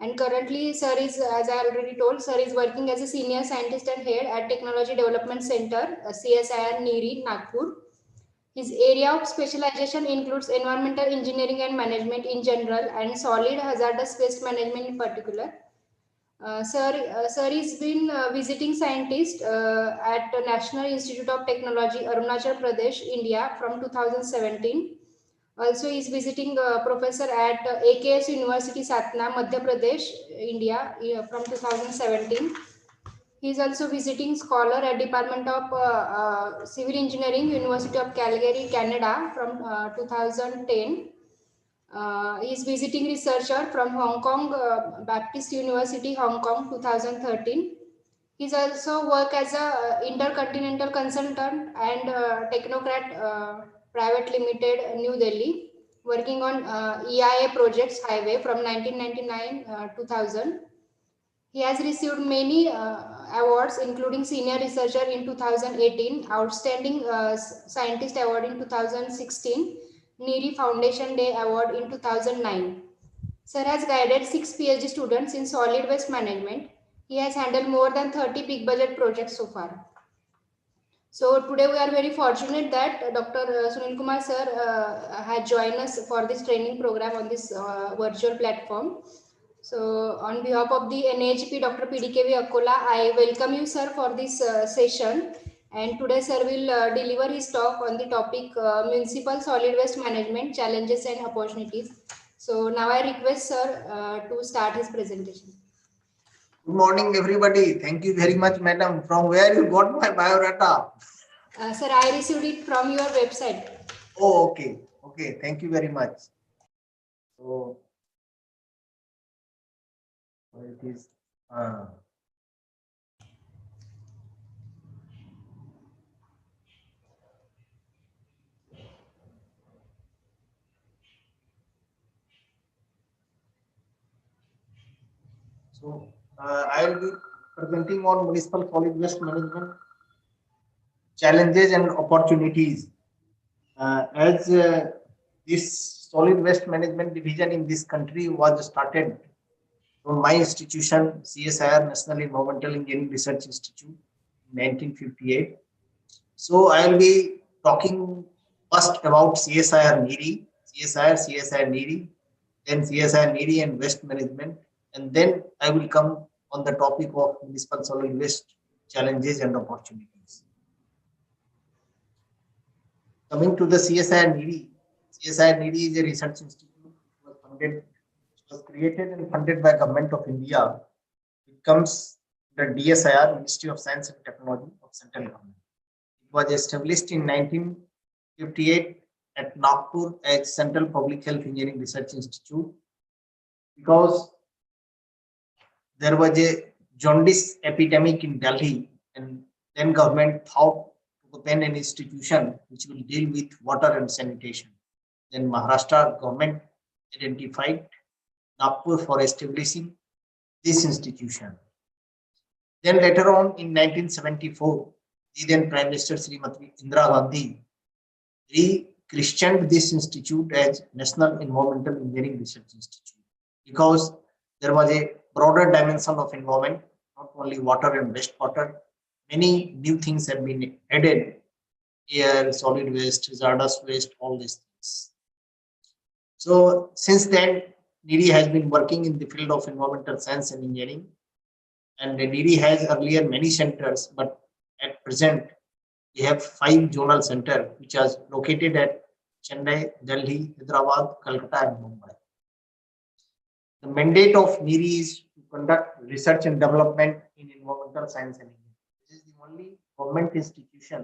And currently, sir is, as I already told, sir is working as a senior scientist and head at Technology Development Center, CSIR NEERI, Nagpur. His area of specialization includes environmental engineering and management in general and solid hazardous waste management in particular. Sir has been visiting scientist at the National Institute of Technology, Arunachal Pradesh, India from 2017. Also, he is visiting professor at AKS University, Satna, Madhya Pradesh, India from 2017. He is also visiting scholar at Department of Civil Engineering, University of Calgary, Canada from 2010. He is visiting researcher from Hong Kong Baptist University, Hong Kong, 2013. He is also work as a intercontinental consultant and technocrat private limited, New Delhi, working on EIA projects highway from 1999 2000. He has received many awards, including Senior Researcher in 2018, Outstanding Scientist Award in 2016, NEERI Foundation Day Award in 2009. Sir has guided 6 PhD students in solid waste management. He has handled more than 30 big budget projects so far. So today we are very fortunate that Dr. Sunil Kumar sir had joined us for this training program on this virtual platform. So on behalf of the NHP Dr. PDKV Akola, I welcome you, sir, for this session. And today, sir will deliver his talk on the topic Municipal Solid Waste Management, Challenges and Opportunities. So now I request sir to start his presentation. Good morning, everybody. Thank you very much, madam. From where you got my biodata? Sir, I received it from your website. Oh, okay. Okay. Thank you very much. So, it is. So, I will be presenting on municipal solid waste management challenges and opportunities. As this solid waste management division in this country was started from my institution, CSIR, National Environmental Engineering Research Institute, 1958. So I will be talking first about CSIR NEERI, CSIR NEERI, then CSIR NEERI and waste management, and then I will come on the topic of municipal solid waste challenges and opportunities. Coming to the CSIR NEERI, CSIR NEERI is a research institute was created and funded by Government of India. It comes the DSIR, Ministry of Science and Technology of Central Government. It was established in 1958 at Nagpur as Central Public Health Engineering Research Institute because there was a jaundice epidemic in Delhi, and then government thought to open an institution which will deal with water and sanitation. Then Maharashtra government identified Nagpur for establishing this institution. Then later on in 1974, the then Prime Minister Srimati Indira Gandhi re-christened this institute as National Environmental Engineering Research Institute because there was a broader dimension of environment, not only water and wastewater. Many new things have been added: air, solid waste, hazardous waste, all these things. So since then, NEERI has been working in the field of environmental science and engineering, and NEERI has earlier many centers, but at present we have 5 zonal centers which are located at Chennai, Delhi, Hyderabad, Calcutta, and Mumbai. The mandate of NEERI is to conduct research and development in environmental science and engineering. This is the only government institution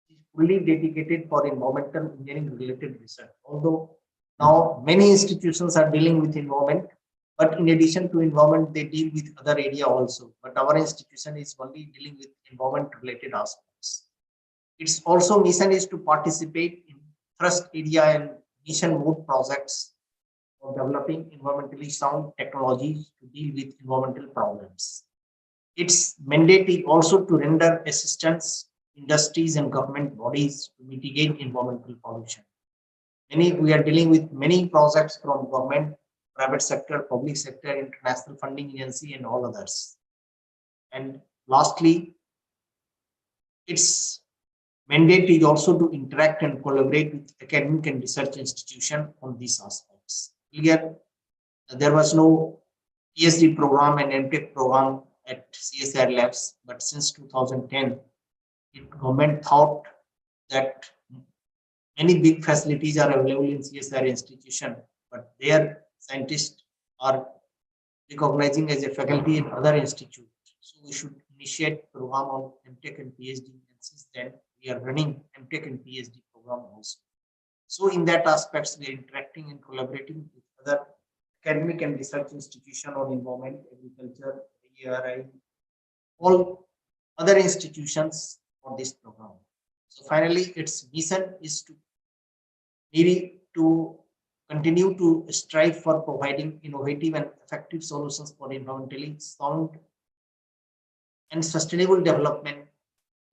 which is fully dedicated for environmental engineering related research. Although now many institutions are dealing with environment, but in addition to environment, they deal with other area also. But our institution is only dealing with environment related aspects. Its also mission is to participate in thrust area and mission mode projects of developing environmentally sound technologies to deal with environmental problems. Its mandate is also to render assistance industries and government bodies to mitigate environmental pollution. We are dealing with many projects from government private sector, public sector, international funding agency, and all others. And lastly, its mandate is also to interact and collaborate with academic and research institutions on these aspects. Earlier, there was no PhD program and MTech program at CSIR labs, but since 2010, the government thought that many big facilities are available in CSIR institution, but their scientists are recognizing as a faculty in other institutes. So we should initiate program on MTech and PhD, and since then we are running MTech and PhD program also. So in that aspects, we are interacting and collaborating with other academic and research institution on environment, agriculture, ARI, all other institutions for this program. So finally, its mission is to maybe to continue to strive for providing innovative and effective solutions for environmentally sound and sustainable development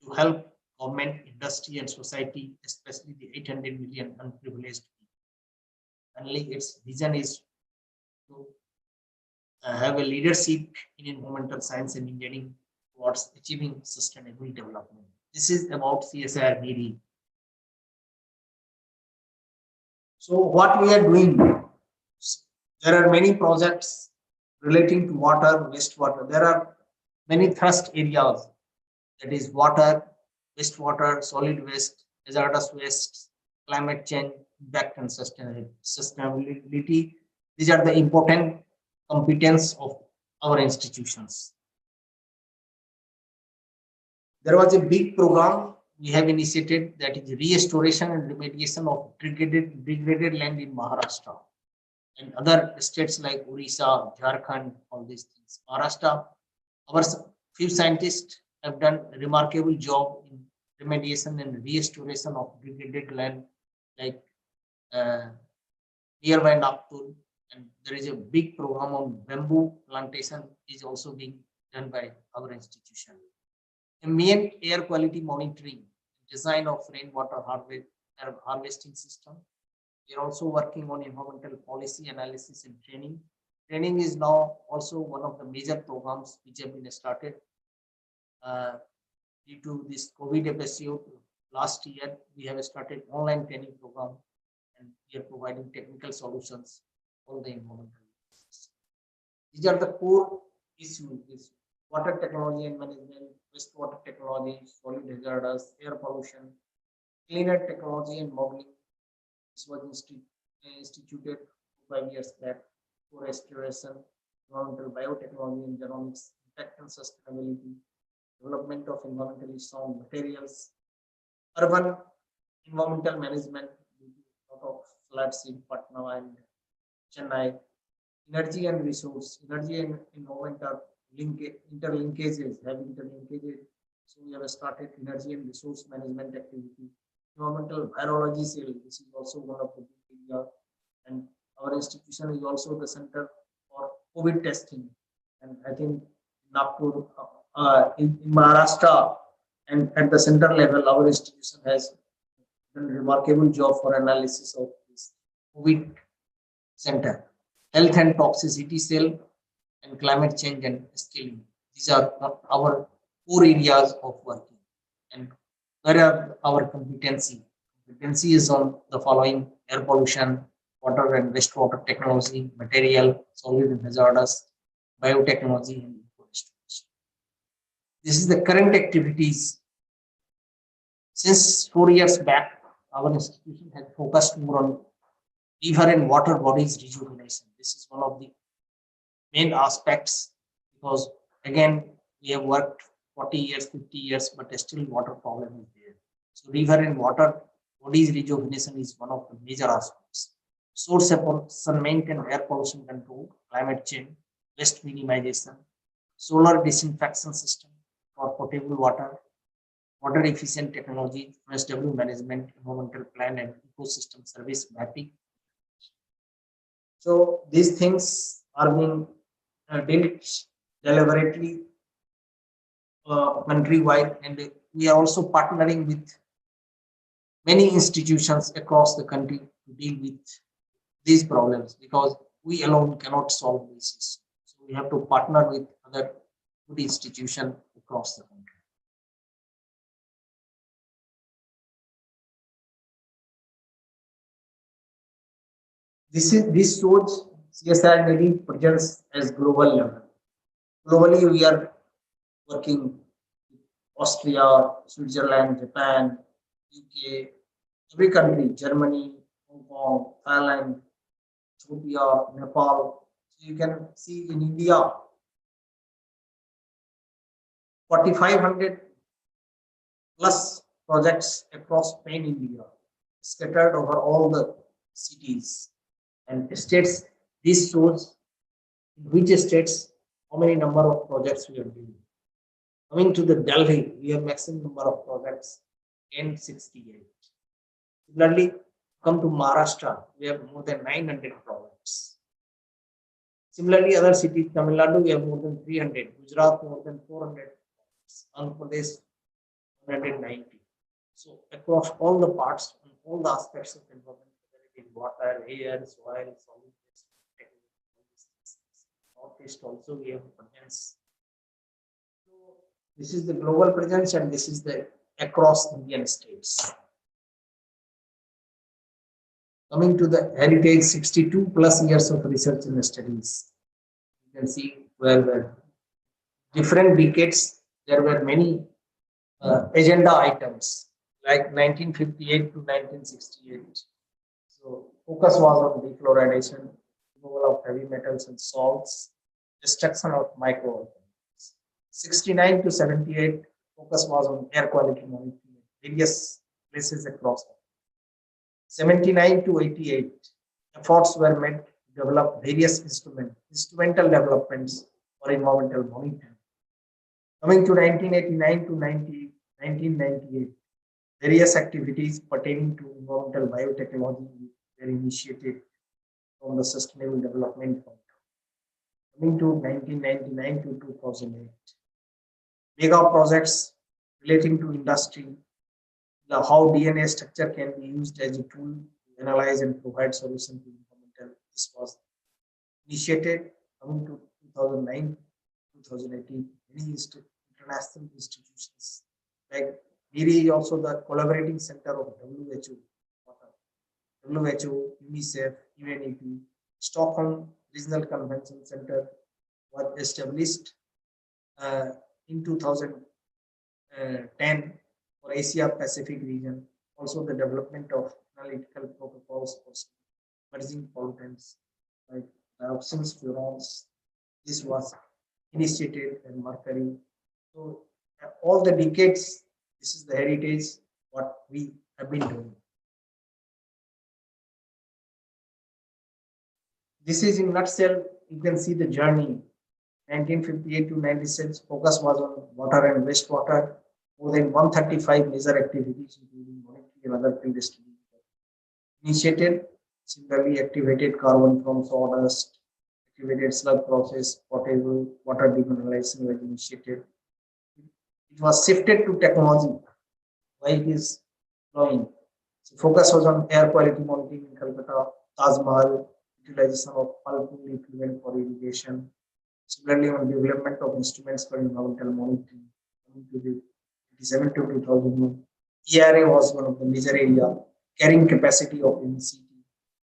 to help government, industry, and society, especially the 800 million unprivileged people. Finally, its vision is to have a leadership in environmental science and engineering towards achieving sustainable development. This is about CSIR NERI. So what we are doing, there are many projects relating to water, wastewater. There are many thrust areas, that is water, wastewater, solid waste, hazardous waste, climate change, impact and sustainability. These are the important competence of our institutions. There was a big program we have initiated, that is restoration and remediation of degraded land in Maharashtra and other states like Orissa, Jharkhand, all these things. Maharashtra, our few scientists have done a remarkable job in remediation and restoration of degraded land like nearby Nagpur, and there is a big program on bamboo plantation is also being done by our institution. Ambient air quality monitoring, design of rainwater harvesting system. We are also working on environmental policy analysis and training. Training is now also one of the major programs which have been started due to this COVID episode. Last year, we have started online training program, and we are providing technical solutions for the environmental. These are the core issues: water technology and management, wastewater technology, solid hazardous, air pollution, cleaner technology and modeling. This was instituted 5 years back for restoration, environmental biotechnology and genomics, impact and sustainability, development of environmentally sound materials, urban environmental management, lot of floods in Patna and Chennai, energy and resource, energy and environment are interlinkages, have interlinkages. So we have started energy and resource management activity. Environmental virology cell, this is also one of the big areas, and our institution is also the center for COVID testing. And I think Nagpur, in Maharashtra, and at the center level, our institution has done a remarkable job for analysis of this COVID center. Health and toxicity cell and climate change and scaling. These are our core areas of working. And where are our competency? Competency is on the following: air pollution, water and wastewater technology, material, solid and hazardous, biotechnology, and eco-restoration. This is the current activities. Since 4 years back, our institution has focused more on river and water bodies rejuvenation. This is one of the main aspects, because again, we have worked 40 years, 50 years, but still water problem is there. So river and water bodies rejuvenation is one of the major aspects. Source apportionment and air pollution control, climate change, waste minimization, solar disinfection system for potable water, water efficient technology, MSW management, environmental plan and ecosystem service mapping. So these things are being built deliberately countrywide, and we are also partnering with many institutions across the country to deal with these problems, because we alone cannot solve this issue. So we have to partner with other good institutions across the country. This shows CSR nearly presence as global level. Globally, we are working with Austria, Switzerland, Japan, UK, every country, Germany, Hong Kong, Thailand, Ethiopia, Nepal. So you can see in India, 4,500 plus projects across pan India, scattered over all the cities and states. This shows in which states how many number of projects we are doing. Coming to the Delhi, we have maximum number of projects, 1068. Similarly, come to Maharashtra, we have more than 900 projects. Similarly, other cities, Tamil Nadu, we have more than 300, Gujarat, more than 400, Andhra Pradesh, 190. So, across all the parts and all the aspects of environment, whether it is water, air, soil, solid waste, Northeast also we have presence. So, this is the global presence and this is the across Indian states. Coming to the heritage, 62 plus years of research and studies. You can see where the different decades, there were many agenda items like 1958 to 1968. So focus was on defluoridation, removal of heavy metals and salts, destruction of microorganisms. 69 to 78, focus was on air quality monitoring in various places across the country. 79 to 88, efforts were made to develop various instrumental developments for environmental monitoring. Coming to 1989 to 1998, various activities pertaining to environmental biotechnology were initiated from the Sustainable Development Fund. Coming to 1999 to 2008, mega projects relating to industry, how DNA structure can be used as a tool to analyze and provide solution to environmental. This was initiated. Coming to 2009, 2018, many international institutions like NIRI is also the collaborating center of WHO, UNICEF, UNEP, Stockholm Regional Convention Center was established in 2010 for Asia Pacific region. Also the development of analytical protocols for emerging pollutants like dioxins, furans. This was initiated and mercury. So all the decades, this is the heritage what we have been doing. This is in nutshell. You can see the journey. 1958 to 96, focus was on water and wastewater. More than 135 major activities, including monitoring and other field studies, initiated. Similarly, activated carbon from sawdust, activated slug process, potable water demineralization was initiated. It was shifted to technology. Why it is flowing? So focus was on air quality monitoring in Calcutta, Taj Mahal, utilization of pulp effluent for irrigation. Similarly, on development of instruments for environmental monitoring. Coming to the 87 to 2001, ERA was one of the major area, carrying capacity of MCT,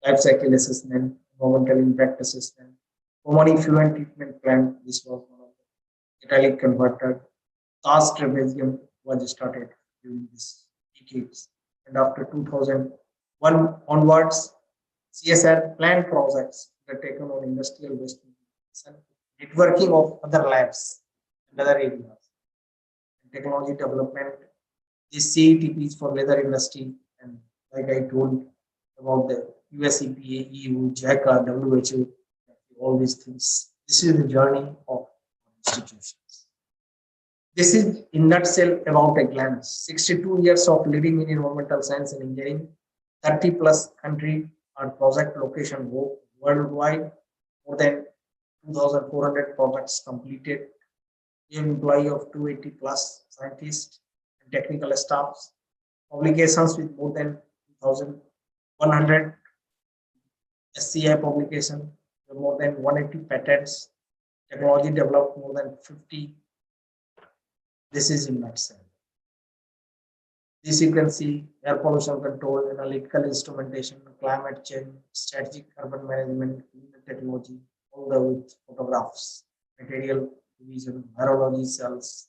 life cycle assessment, environmental impact assessment, common effluent treatment plant. This was one of the catalytic converter. TAS trapezium was started during this decades, and after 2001 onwards, CSR planned projects were taken on industrial waste and networking of other labs and other areas. Technology development, these CETPs for leather industry, and like I told about the US EPA, EU, JICA, WHO, all these things. This is the journey of institutions. This is in nutshell about a glance. 62 years of living in environmental science and engineering, 30 plus country and project location worldwide, more than 2,400 projects completed, employee of 280 plus scientists and technical staffs, publications with more than 2,100 SCI publication, more than 180 patents, technology developed more than 50. This is in nutshell. This you can see air pollution control, analytical instrumentation, climate change, strategic urban management, clean technology, all the with photographs, material division, virology cells,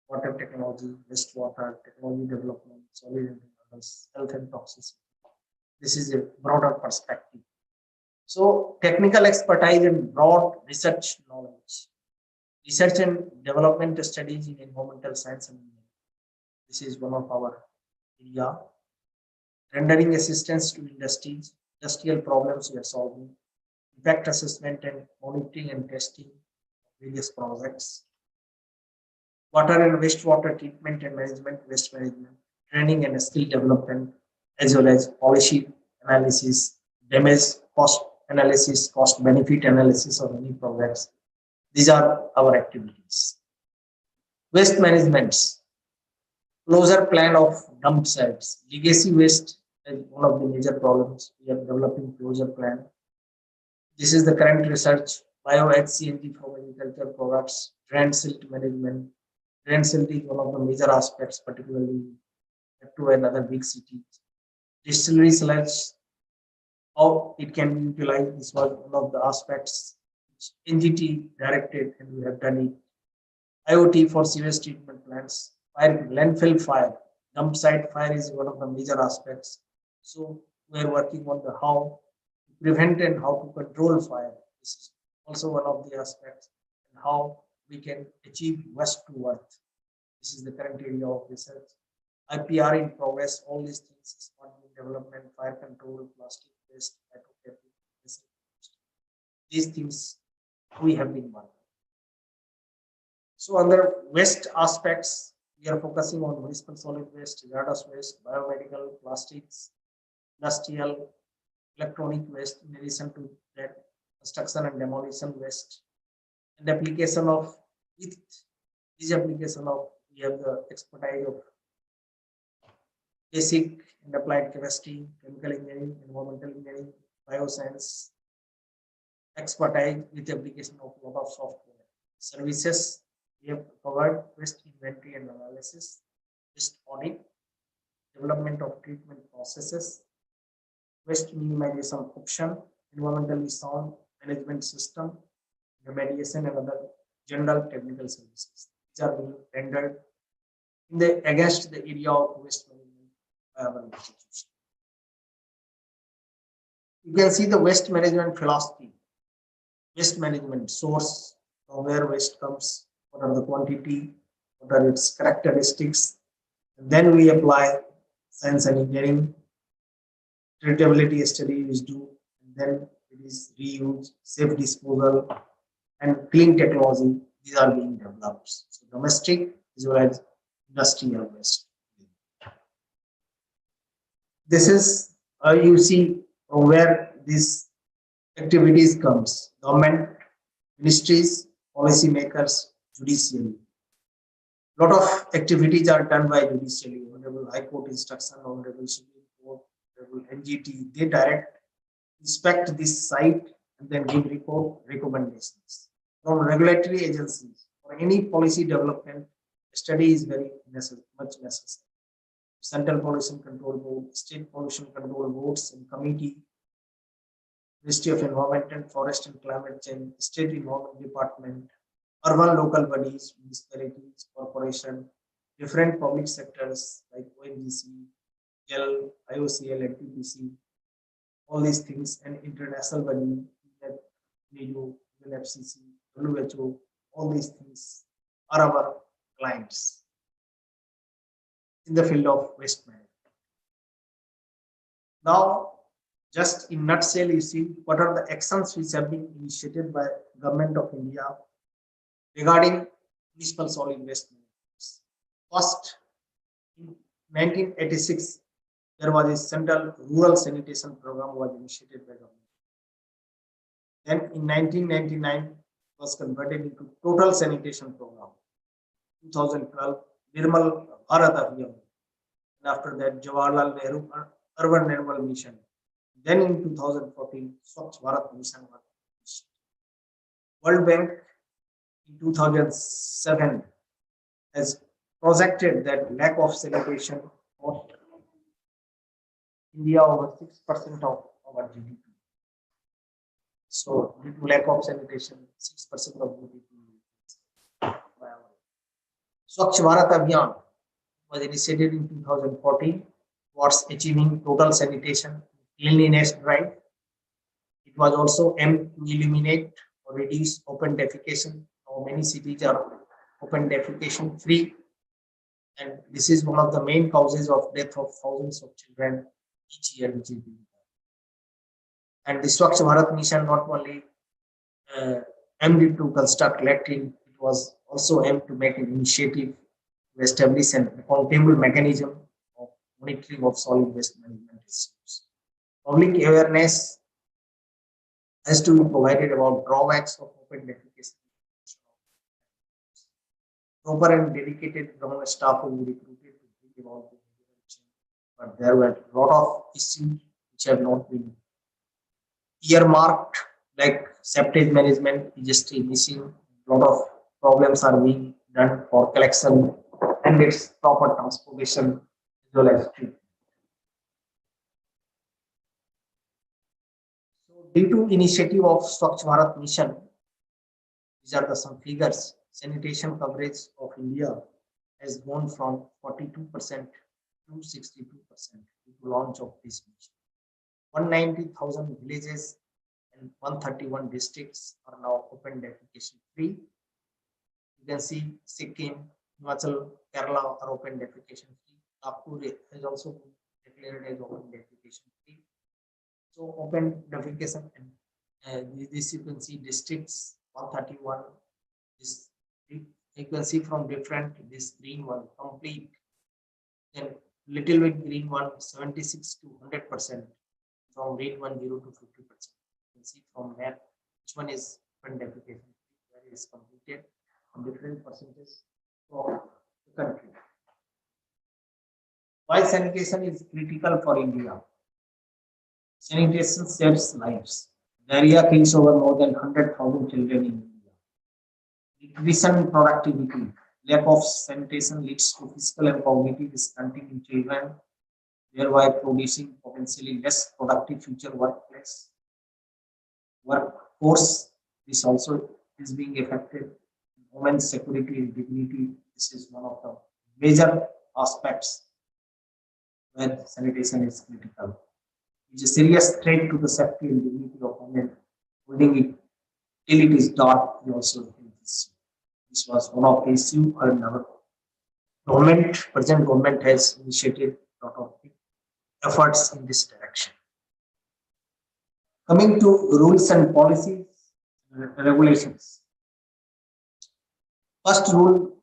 water technology, wastewater, technology development, solid and others, health and toxicity. This is a broader perspective. So technical expertise and broad research knowledge. Research and development studies in environmental science and engineering. This is one of our area. Rendering assistance to industries, industrial problems we are solving, impact assessment and monitoring and testing of various projects, water and wastewater treatment and management, waste management, training and skill development, as well as policy analysis, damage cost analysis, cost benefit analysis of any projects. These are our activities. Waste management, closure plan of dump sites. Legacy waste is one of the major problems. We are developing closure plan. This is the current research. Bio-HCNG from agriculture products, drain silt management. Drain silt is one of the major aspects, particularly to another big cities. Distillery sludge, how it can be utilized. This was one of the aspects which NGT directed, and we have done it. IoT for sewage treatment plants. Fire, landfill fire, dump site fire is one of the major aspects. So we are working on the how to prevent and how to control fire. This is also one of the aspects, and how we can achieve waste to earth. This is the current area of research. IPR in progress. All these things is on development, fire control, plastic waste, petrochemical. These things we have been working. So under waste aspects, we are focusing on municipal solid waste, hazardous waste, biomedical, plastics, industrial, electronic waste, in addition to that, construction and demolition waste, and application of with this application of we have the expertise of basic and applied chemistry, chemical engineering, environmental engineering, bioscience, expertise with application of a lot of software. Services, we have covered waste inventory and analysis, waste audit, development of treatment processes, waste minimization option, environmentally sound management system, remediation and other general technical services. These are being rendered in the against the area of waste management by our institution. You can see the waste management philosophy. Waste management source, from where waste comes, what are the quantity, what are its characteristics. And then we apply science and engineering, treatability study is due, and then it is reuse, safe disposal, and clean technology. These are being developed. So domestic as well as industrial waste. This is you see from where these activities comes. Government, ministries, policymakers, judiciary. Lot of activities are done by judiciary. Honorable High Court instruction, Honorable Supreme Court, Honorable NGT. They direct, inspect this site, and then give report recommendations. From regulatory agencies for any policy development, study is very much necessary. Central Pollution Control Board, State Pollution Control Boards and Committee, Ministry of Environment and Forest and Climate Change, State Environment Department, urban local bodies, municipalities, corporation, different public sectors like ONGC, GEL, IOCL, NTPC, all these things, and international body like NIDO, UNFCCC, WHO, all these things are our clients in the field of waste management. Now, just in nutshell, you see what are the actions which have been initiated by Government of India regarding municipal solid waste management. First, in 1986, there was a central rural sanitation program was initiated by government. Then in 1999, it was converted into total sanitation program. 2012, Nirmal Bharat Abhiyaan. And after that, Jawaharlal Nehru Urban Renewal Mission. Then in 2014, Swachh Bharat Mission was World Bank in 2007 has projected that lack of sanitation cost India over 6% of our GDP. So, due to lack of sanitation, 6% of GDP. Swachh Bharat Abhiyaan was initiated in 2014 towards achieving total sanitation cleanliness drive. It was also aimed to eliminate or reduce open defecation. Now many cities are open defecation free, and this is one of the main causes of death of thousands of children each year, which is being done. And the Swachh Bharat mission not only aimed to construct latrine, it was also aimed to make an initiative to establish an accountable mechanism of monitoring of solid waste management issues. Public awareness has to be provided about drawbacks of open defecation. Proper and dedicated government staff will be recruited to bring about the change. But there were a lot of issues which have not been earmarked, like septage management is still missing. A lot of problems are being done for collection and its proper transportation as well as treatment. So, due to initiative of Swachh Bharat mission, these are the some figures. Sanitation coverage of India has gone from 42% to 62% due to launch of this mission. 190,000 villages and 131 districts are now open defecation free. You can see Sikkim, Himachal, Kerala are open defecation free. Nagpur has also been declared as open defecation free. So open defecation, and this you can see districts 131. This you can see from different, this green one complete, then little bit green one 76 to 100%, from red one 0 to 50%. You can see from that which one is open defecation where it is completed on different percentages for the country. Why sanitation is critical for India? Sanitation saves lives. Diarrhea kills over more than 100,000 children in India. Nutrition productivity. Lack of sanitation leads to physical and cognitive stunting in children, thereby producing potentially less productive future workforce. This also is being affected. Women's security and dignity. This is one of the major aspects where sanitation is critical. It is a serious threat to the safety and dignity of women. Holding it till it is dark is also this. This was one of the issues, and our present government has initiated a lot of efforts in this direction. Coming to rules and policies, regulations. First rule,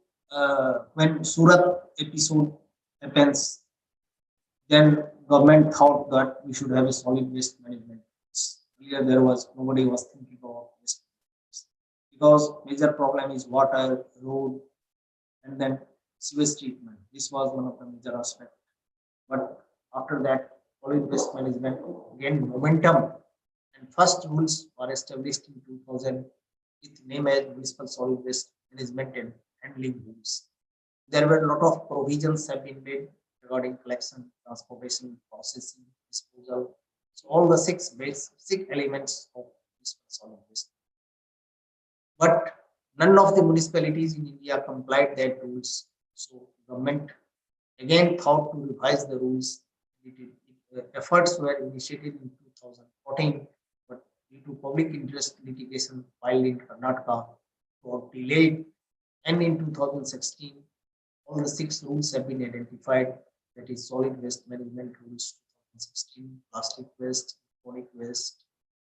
when Surat episode happens, then government thought that we should have a solid waste management. Earlier nobody was thinking about waste because major problem is water, road, and then sewage treatment. This was one of the major aspects. But after that, solid waste management gained momentum, and first rules were established in 2000 with name as Municipal Solid Waste Management and Handling Rules. There were a lot of provisions have been made regarding collection, transportation, processing, disposal. So all the six basic elements of municipal solid waste. But none of the municipalities in India complied that rules. So government again thought to revise the rules. Efforts were initiated in 2014, but due to public interest litigation filed in Karnataka, were delayed. And in 2016, all the six rules have been identified. That is solid waste management rules 2016, plastic waste, electronic waste,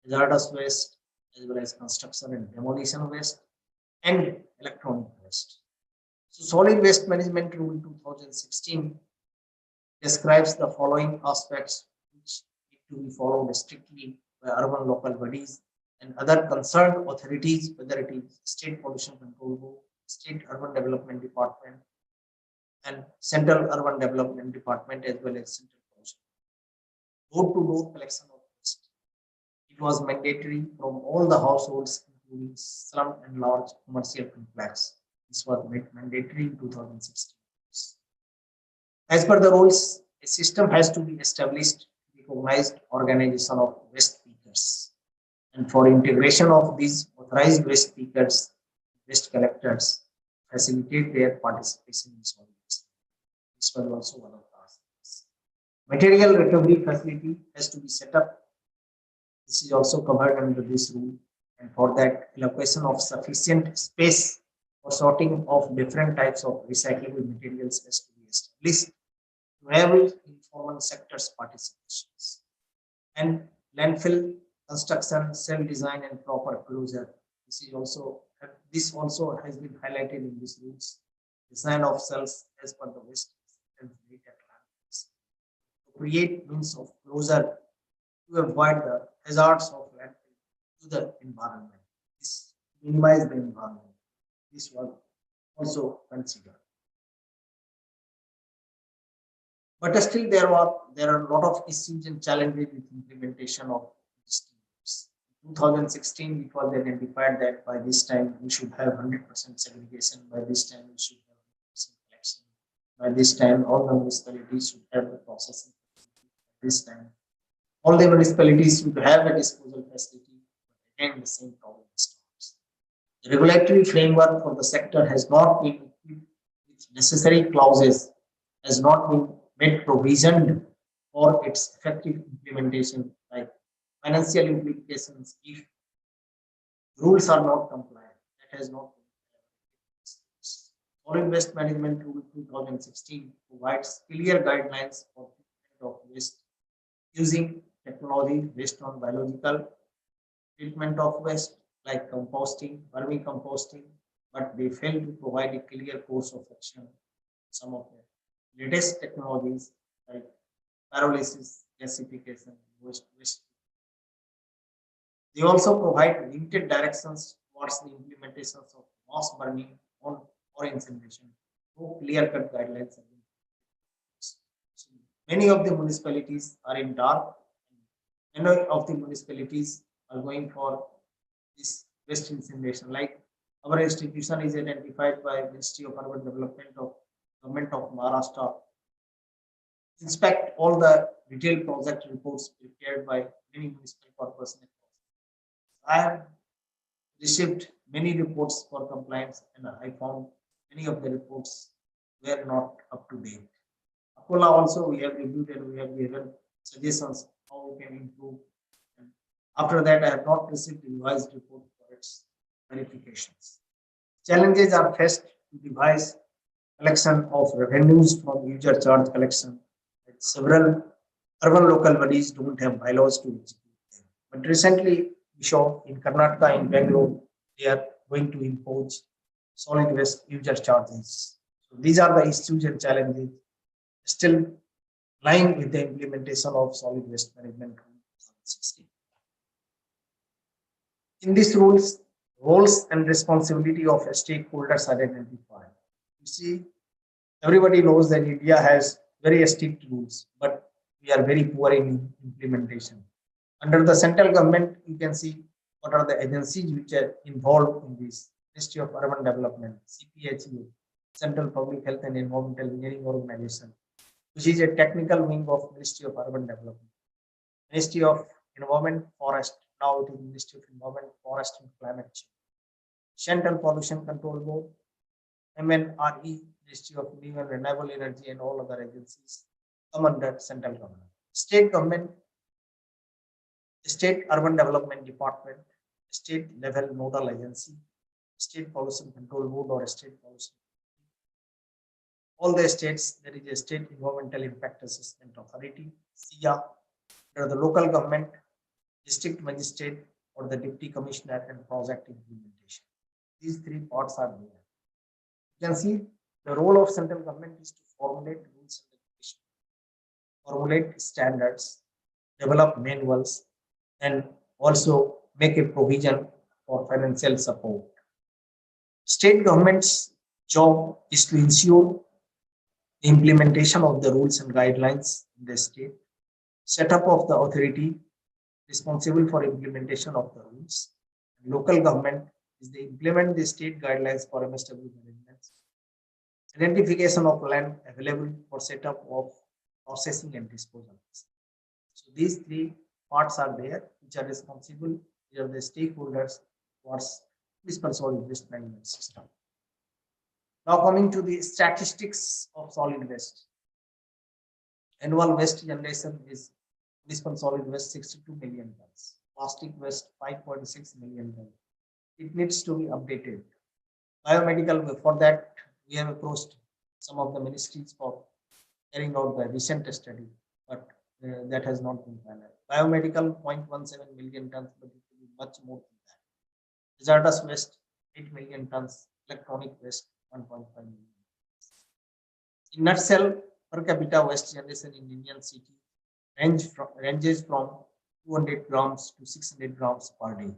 hazardous waste, as well as construction and demolition waste, and electronic waste. So solid waste management rule 2016 describes the following aspects which need to be followed strictly by urban local bodies and other concerned authorities, whether it is State Pollution Control Board, State Urban Development Department, and Central Urban Development Department, as well as Central Pollution. Door-to-door collection of waste. It was mandatory from all the households, including slum and large commercial complex. This was made mandatory in 2016. As per the rules, a system has to be established, recognized organization of waste pickers. And for integration of these authorized waste pickers, waste collectors, facilitate their participation in solid waste. This was also one of the aspects. Material recovery facility has to be set up. This is also covered under this rule. And for that, allocation of sufficient space for sorting of different types of recyclable materials has to be established to enable informal sectors participations. And landfill construction, cell design, and proper closure. This also has been highlighted in these rules. Design of cells as per the waste and rate at landfills. To create means of closure to avoid the hazards of landfill to the environment. This minimize the environment. This was also considered. But still, there are a lot of issues and challenges with implementation of these rules. In 2016, it was identified that by this time we should have 100% segregation. By this time, we should have 100% collection. By this time, all the municipalities should have the processing. By this time, all the municipalities should have a disposal facility. But again, the same problem starts. The regulatory framework for the sector has not been equipped with necessary clauses, has not been made provision for its effective implementation, like financial implications if rules are not compliant. That has not been. Solid Waste Management Rule 2016 provides clear guidelines for treatment of waste using technology based on biological treatment of waste like composting, vermicomposting, but they fail to provide a clear course of action. Some of them latest technologies like pyrolysis, gasification, waste. They also provide limited directions towards the implementations of mass burning or incineration. No clear-cut guidelines have been. So many of the municipalities are in dark. Many of the municipalities are going for this waste incineration. Like our institution is identified by Ministry of Urban Development of Government of Maharashtra. Inspect all the detailed project reports prepared by many municipal corporations. I have received many reports for compliance, and I found many of the reports were not up to date. Akola also we have reviewed and we have given suggestions how we can improve. And after that, I have not received a revised report for its verifications. Challenges are faced to devise collection of revenues from user charge collection. Several urban local bodies don't have bylaws to execute them. But recently, we saw in Karnataka, in Bangalore, they are going to impose solid waste user charges. So these are the issues and challenges still lying with the implementation of solid waste management rule 2016. In these rules, roles and responsibility of stakeholders are identified. You see, everybody knows that India has very strict rules, but we are very poor in implementation. Under the central government, you can see what are the agencies which are involved in this. Ministry of Urban Development, CPHE, Central Public Health and Environmental Engineering Organization, which is a technical wing of Ministry of Urban Development. Ministry of Environment, Forest, now it is Ministry of Environment, Forest and Climate Change. Central Pollution Control Board, MNRE, Ministry of New and Renewable Energy, and all other agencies come under central government. State government, State Urban Development Department, state level nodal agency, State Pollution Control Board or State Pollution. All the states, there is a State Environmental Impact Assessment Authority, SIA. Under the local government, district magistrate or the deputy commissioner and project implementation. These three parts are there. You can see the role of central government is to formulate rules and regulations, formulate standards, develop manuals, and also make a provision for financial support. State government's job is to ensure the implementation of the rules and guidelines in the state, setup of the authority responsible for implementation of the rules, Local government is they implement the state guidelines for MSW management. Identification of land available for setup of processing and disposal. So these three parts are there, which are responsible. These are the stakeholders for municipal solid waste management system. Now coming to the statistics of solid waste. Annual waste generation is municipal solid waste 62 million tons. Plastic waste 5.6 million tons. It needs to be updated. Biomedical, for that we have approached some of the ministries for carrying out the recent study, but that has not been finalized. Biomedical 0.17 million tons, but it will be much more than that. Hazardous waste 8 million tons, electronic waste 1.5 million. In nutshell, per capita waste generation in Indian city ranges from 200 grams to 600 grams per day.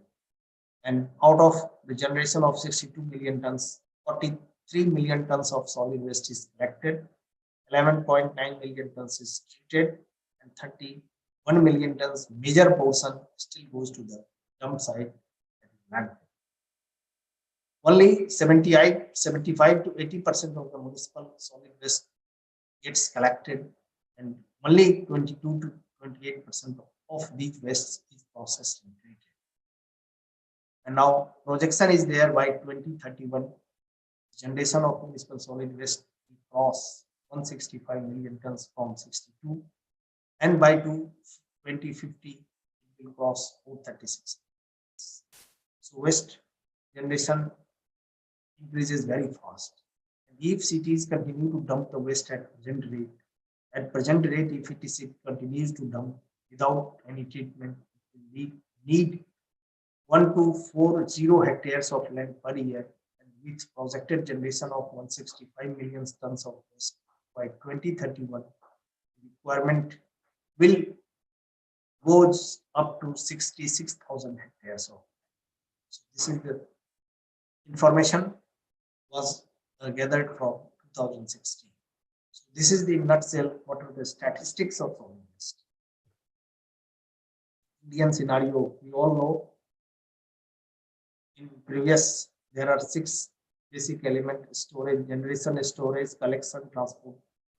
And out of the generation of 62 million tons, 43 million tons of solid waste is collected, 11.9 million tons is treated, and 31 million tons, major portion, still goes to the dump site. Only 75 to 80% of the municipal solid waste gets collected, and only 22 to 28% of these wastes is processed and treated. And now projection is there by 2031, generation of municipal solid waste will cross 165 million tons from 62, and by 2050 it will cross 436. So waste generation increases very fast. And if cities continue to dump the waste at present rate, if it is continues to dump without any treatment, we need 1240 hectares of land per year, and with projected generation of 165 million tons of waste by 2031, requirement will goes up to 66,000 hectares of. So this is the information was gathered from 2016. So this is the nutshell what are the statistics of solid waste. Indian scenario, we all know in previous there are 6 basic elements: storage, generation, storage, collection, transport,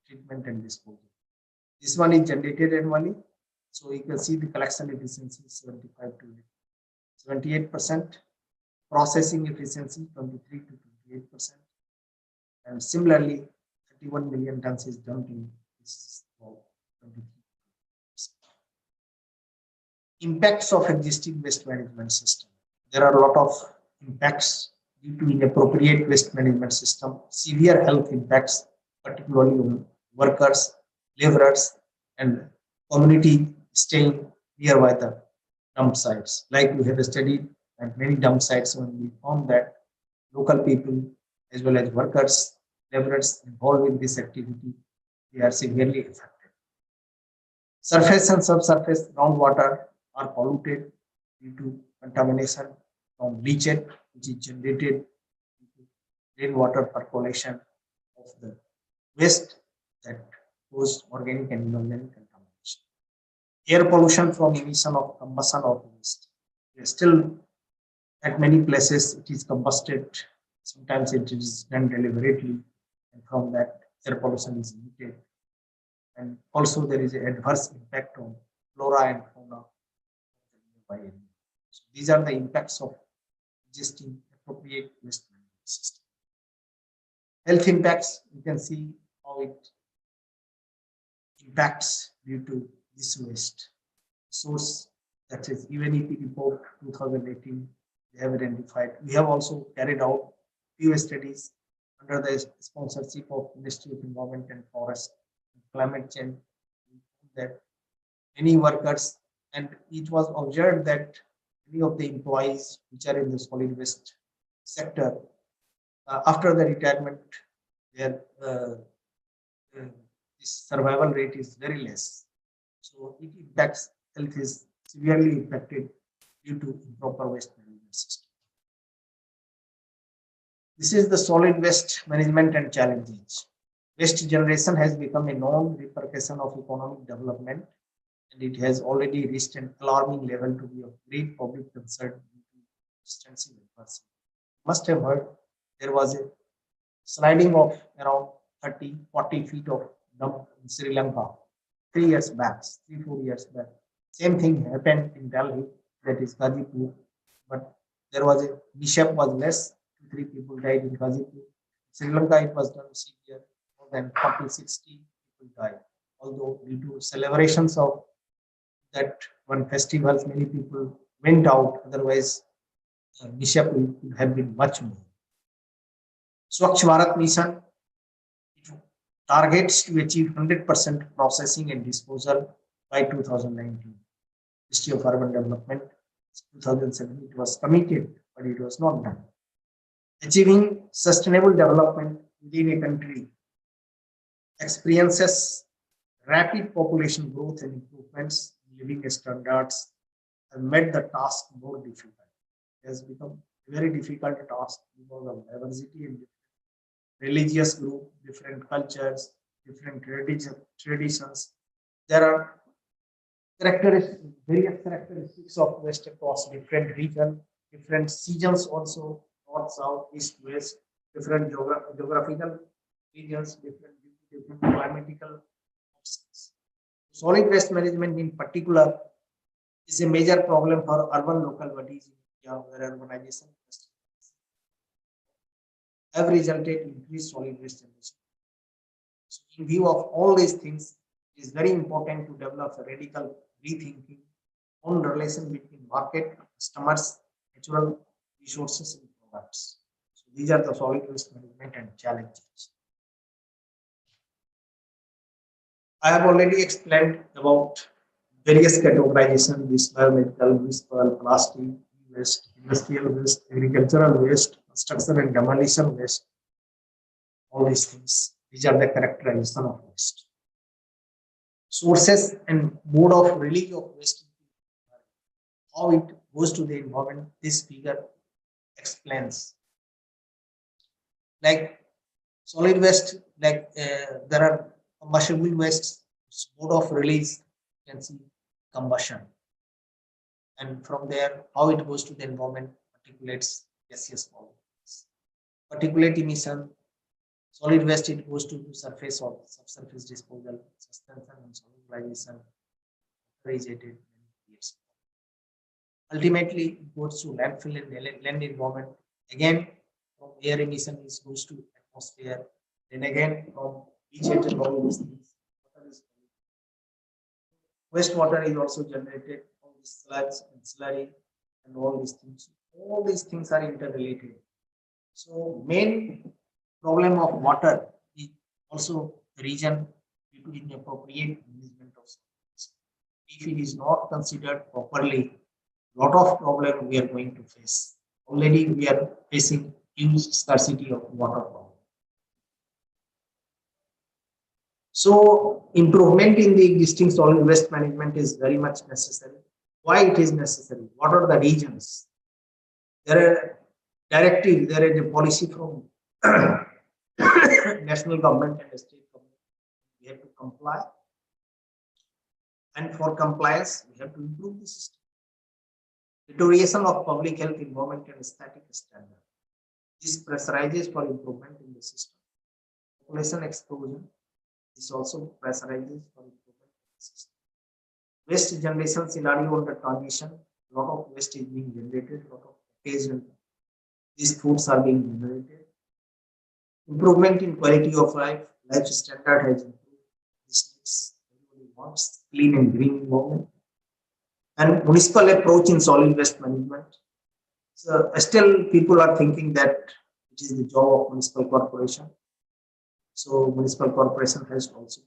treatment, and disposal. This one is generated annually. So you can see the collection efficiency is 75 to 78%, processing efficiency 23 to 28%, and similarly 31 million tons is dumped in. This is about 23%. Impacts of existing waste management system. There are a lot of impacts due to inappropriate waste management system, severe health impacts, particularly on workers, laborers, and community staying nearby the dump sites. Like we have studied at many dump sites, when we found that local people as well as workers, laborers involved in this activity, they are severely affected. Surface and subsurface groundwater are polluted due to contamination from leachate, which is generated due to rainwater percolation of the waste that cause organic and inorganic contamination. Air pollution from emission of combustion of waste. Still, at many places, it is combusted. Sometimes it is done deliberately, and from that, air pollution is emitted. And also, there is an adverse impact on flora and fauna. So these are the impacts of existing appropriate waste management system. Health impacts, you can see how it impacts due to this waste. Source, that is UNEP report 2018, they have identified. We have also carried out few studies under the sponsorship of Ministry of Environment and Forest and Climate Change, that many workers, and it was observed that many of the employees which are in the solid waste sector, after the retirement, their survival rate is very less. So it impacts health is severely impacted due to improper waste management system. This is the solid waste management and challenges. Waste generation has become a known repercussion of economic development, and it has already reached an alarming level to be of great public concern due to extensive adversity. Must have heard there was a sliding of around 30, 40 feet of dump in Sri Lanka 3 years back, 3, 4 years back. Same thing happened in Delhi, that is Gazipur, but there was a mishap was less. 3 people died in Gazipur. Sri Lanka, it was done severe, more than 40, 60 people died. Although due to celebrations of that one festival, many people went out. Otherwise, mishap would have been much more. Swachh Bharat mission, it targets to achieve 100% processing and disposal by 2019. Ministry of Urban Development, 2007, it was committed, but it was not done. Achieving sustainable development within a country experiences rapid population growth and improvements in living standards have made the task more difficult. It has become a very difficult task because of diversity and religious group, different cultures, different traditions. There are various characteristics of waste across different regions, different seasons also, north, south, east, west, different geographical regions, different climatical options. Solid waste management in particular is a major problem for urban local bodies in India, where urbanization have resulted in increased solid waste generation. So in view of all these things, it is very important to develop a radical rethinking on relation between market, customers, natural resources, and products. So these are the solid waste management and challenges. I have already explained about various categorization: this biomedical, municipal, plastic waste, industrial waste, agricultural waste, construction and demolition waste. All these things. These are the characterization of waste. Sources and mode of release of waste, how it goes to the environment, this figure explains. Like solid waste, there are combustible wastes, mode of release, you can see combustion. And from there, how it goes to the environment, particulates, gaseous molecules. Particulate emission, solid waste, it goes to surface or subsurface disposal, suspension and solubilization, regenerated. Ultimately, it goes to landfill and land environment. Again, from air emission, it goes to atmosphere. Then again, from regenerated all these things. Wastewater is also generated from the sludge and slurry and all these things. All these things are interrelated. So, main problem of water is also the reason due to inappropriate management of solids. If it is not considered properly, lot of problem we are going to face. Already we are facing huge scarcity of water problem. So improvement in the existing solid waste management is very much necessary. Why it is necessary? What are the regions? There are directive, there is a policy from national government and state government. We have to comply. And for compliance, we have to improve the system. Deterioration of public health, environment, and aesthetic standard. This pressurizes for improvement in the system. Population explosion. This also pressurizes for improvement in the system. Waste generation scenario under transition. A lot of waste is being generated. A lot of occasion. These foods are being generated. Improvement in quality of life. Life standard has improved. This needs everybody wants clean and green environment. And municipal approach in solid waste management. So still people are thinking that it is the job of municipal corporation. So municipal corporation has also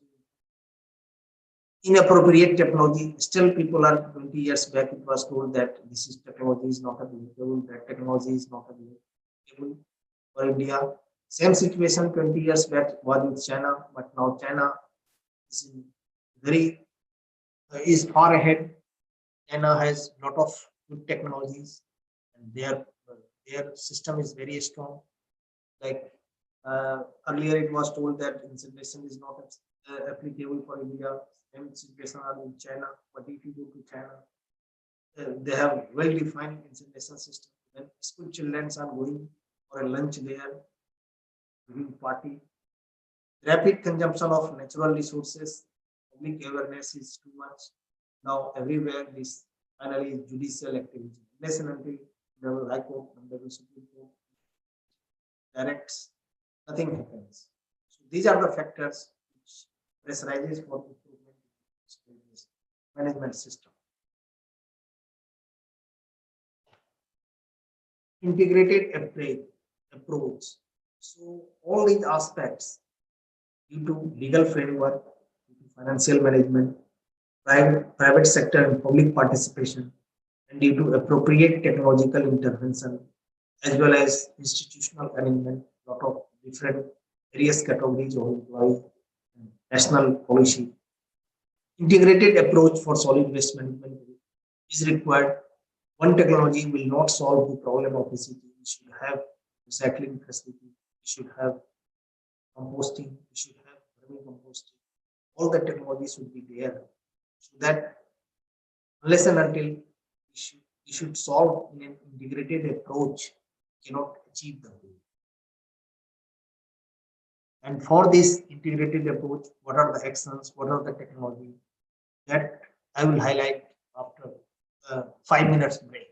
inappropriate technology. Still people are 20 years back it was told that this is technology is not available, that technology is not available for India. Same situation 20 years back was with China, but now China is is far ahead. China has a lot of good technologies and their system is very strong. Like earlier it was told that incineration is not applicable for India. Same situation are in China. But if you go to China, they have well-defined incineration system. when school children are going for a lunch there, giving party, rapid consumption of natural resources, public awareness is too much. Now everywhere this finally is judicial activity. Unless and until the High Court and the Supreme Court directs, nothing happens. So these are the factors which pressurizes for improvement in this management system. Integrated approach. So all these aspects due to legal framework, due to financial management, private sector and public participation, and due to appropriate technological intervention, as well as institutional arrangement, lot of different various categories of employees, national policy. Integrated approach for solid waste management is required. One technology will not solve the problem of obesity. We should have recycling facility. We should have composting. We should have vermicomposting. All the technology should be there, so that unless and until we should solve in an integrated approach, cannot achieve the goal. And for this integrated approach, what are the actions? What are the technology that I will highlight after 5 minutes break.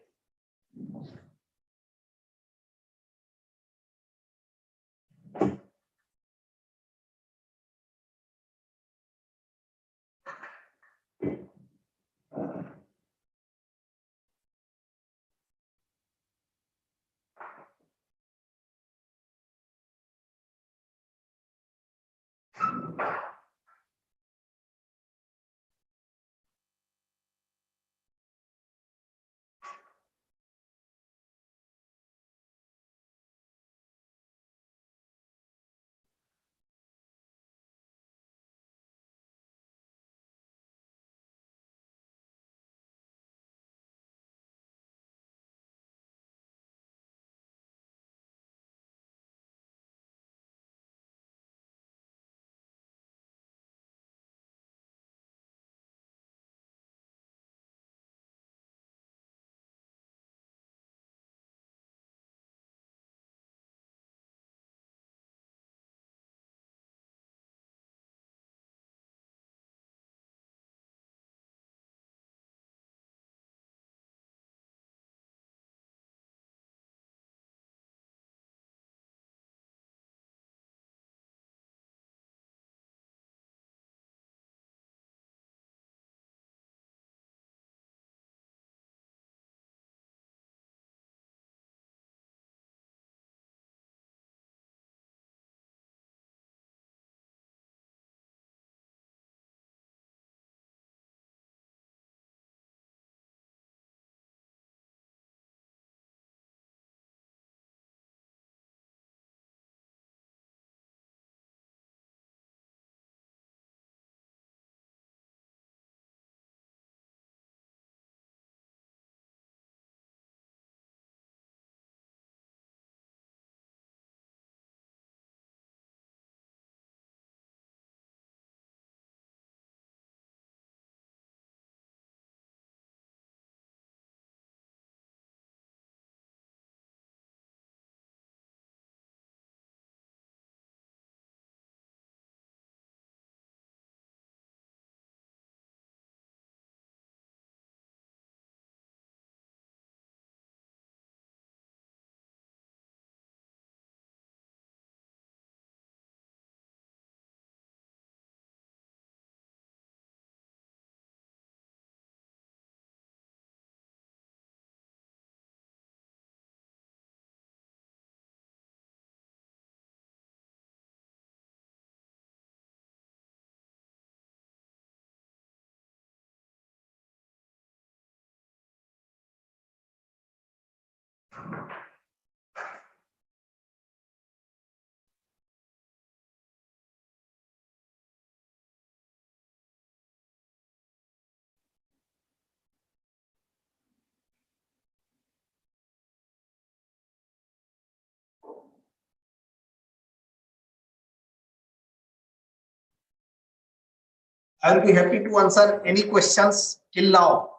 I will be happy to answer any questions till now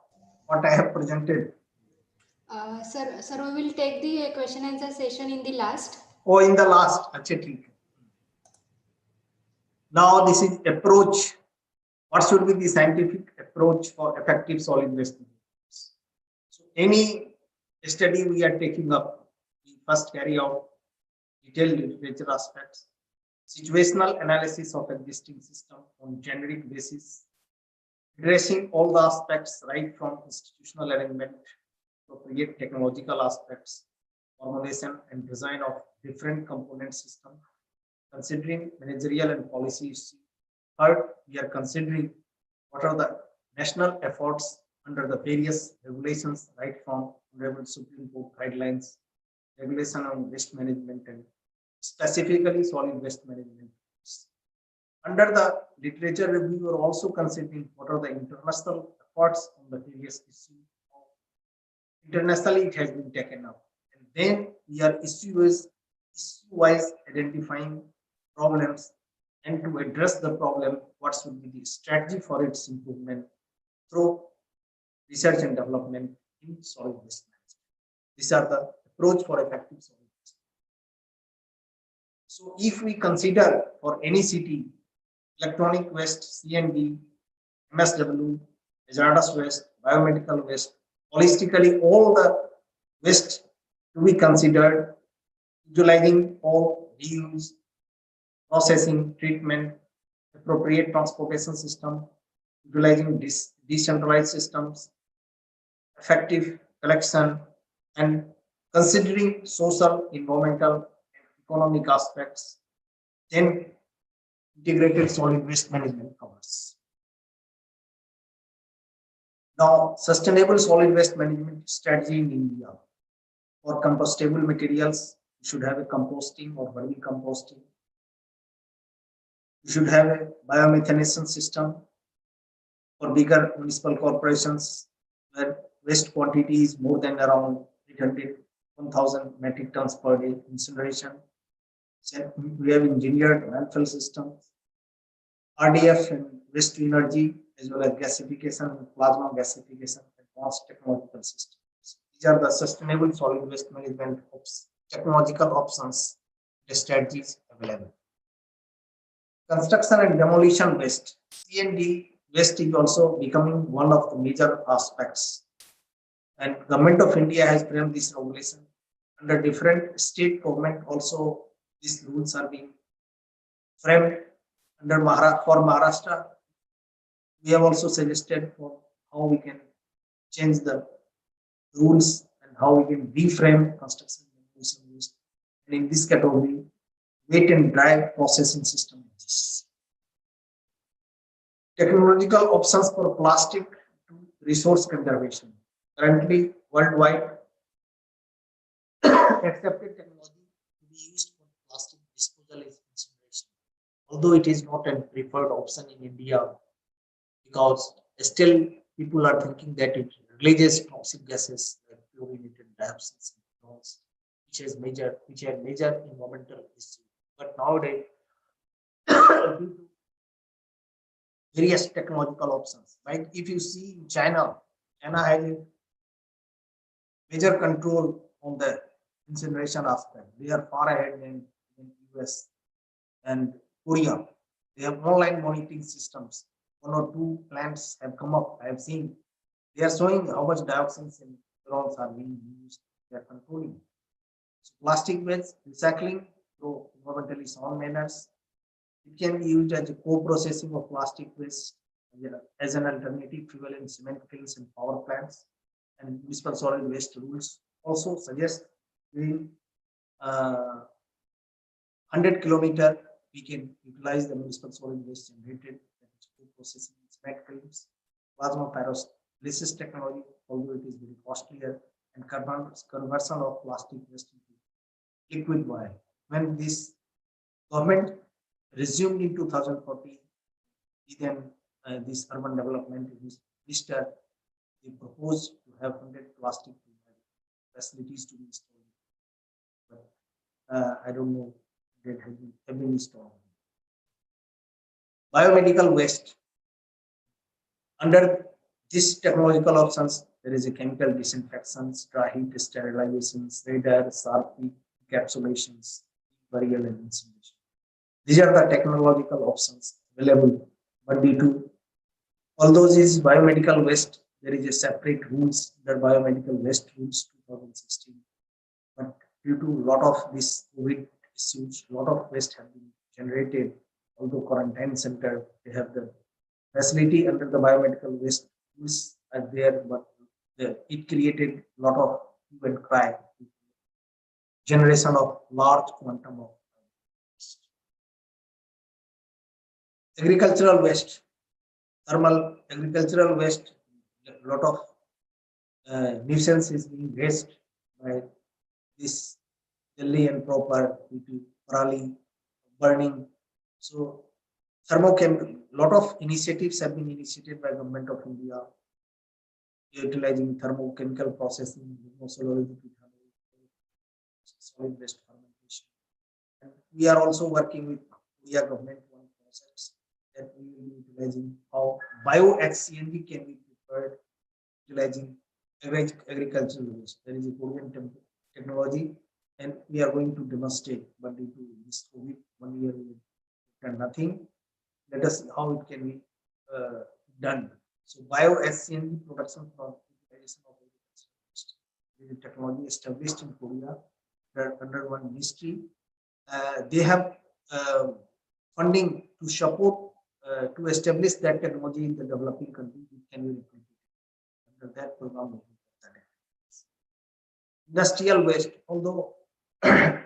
what I have presented. Sir, we will take the question answer session in the last. Oh, in the last. Achha, theek hai. Now this is approach. What should be the scientific approach for effective solid waste management? So any study we are taking up, we first carry out detailed literature aspects, situational analysis of existing system on generic basis, addressing all the aspects right from institutional arrangement, appropriate technological aspects, formulation and design of different component system, considering managerial and policy issues. Third, we are considering what are the national efforts under the various regulations, right from Honorable Supreme Court guidelines, regulation on waste management and specifically solid waste management. Under the literature review, we are also considering what are the international efforts on the various issues. Internationally, it has been taken up. And then we are issue-wise identifying problems and to address the problem, what should be the strategy for its improvement through research and development in solid waste management. These are the approach for effective solid waste. So if we consider for any city, electronic waste, C&D, MSW, hazardous waste, biomedical waste, holistically all the waste to be considered, utilizing all reuse, processing, treatment, appropriate transportation system, utilizing decentralized systems, effective collection, and considering social, environmental, and economic aspects, then integrated solid waste management covers. Now, sustainable solid waste management strategy in India. For compostable materials, you should have a composting or vermicomposting. You should have a biomethanation system for bigger municipal corporations where waste quantity is more than around 800, 1000 metric tons per day incineration. So we have engineered landfill systems, RDF and waste to energy, as well as gasification and plasma gasification, advanced technological systems. These are the sustainable solid waste management technological options, the strategies available. Construction and demolition waste. C&D waste is also becoming one of the major aspects. And Government of India has framed this regulation. Under different state government also these rules are being framed. Under for Maharashtra, we have also suggested for how we can change the rules and how we can reframe construction and demolition waste. And in this category, wet and dry processing system exists. Technological options for plastic to resource conservation. Currently, worldwide, accepted technology to be used for plastic disposal is incineration. Although it is not a preferred option in India, because still people are thinking that it releases toxic gases like fluorinated dioxins and phenols, which are major environmental issues. But nowadays, due to various technological options, like if you see in China has a major control on the incineration aspect. They are far ahead than in US and Korea. They have online monitoring systems. One or two plants have come up. I have seen. They are showing how much dioxins and phenols are being used. They are controlling. So plastic waste recycling through environmentally sound manners. It can be used as a co-processing of plastic waste as an alternative fuel in cement kilns and power plants. And municipal solid waste rules also suggest within 100 kilometer we can utilize the municipal solid waste generated processing in cement kilns, plasma pyrolysis technology, although it is very costlier, and conversion of plastic waste into liquid oil. When this government resumed in 2014, then this urban development minister they proposed to have 100 plastic facilities to be installed. But I don't know that have been installed. Biomedical waste. Under these technological options, there is a chemical disinfections, dry heat sterilizations, radar, SRP, encapsulations, burial and incineration. These are the technological options available, but due to all those is biomedical waste, there is a separate rules, the biomedical waste rules 2016. But due to a lot of this COVID issues, a lot of waste have been generated. Although quarantine center, they have the facility under the biomedical waste rules are there, but it created a lot of hue and cry, generation of large quantum of waste. Agricultural waste, thermal agricultural waste, a lot of nuisance is being raised by this Delhi and proper due to Parali burning. So thermochemical, lot of initiatives have been initiated by Government of India, utilizing thermochemical processing, solid waste fermentation. And we are also working with India government on projects that we will be utilizing how bio-HCNG can be prepared utilizing agricultural waste. There is a Korean technology, and we are going to demonstrate, but due to this COVID 1 year we have done nothing. Let us see how it can be done. So bio-HCNG production from utilization of agricultural waste. There is a technology established in Korea under one ministry. They have funding to support to establish that technology in the developing country. It can be replicated under that program. Industrial waste, although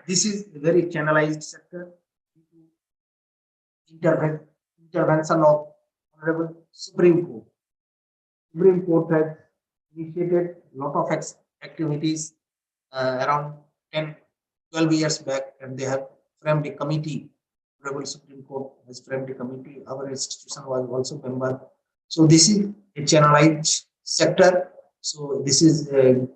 this is a very channelized sector, intervention of Honorable Supreme Court. Supreme Court has initiated a lot of activities around 10, 12 years back, and they have framed a committee. Honorable Supreme Court has framed a committee. Our institution was also member. So this is a channelized sector. So this is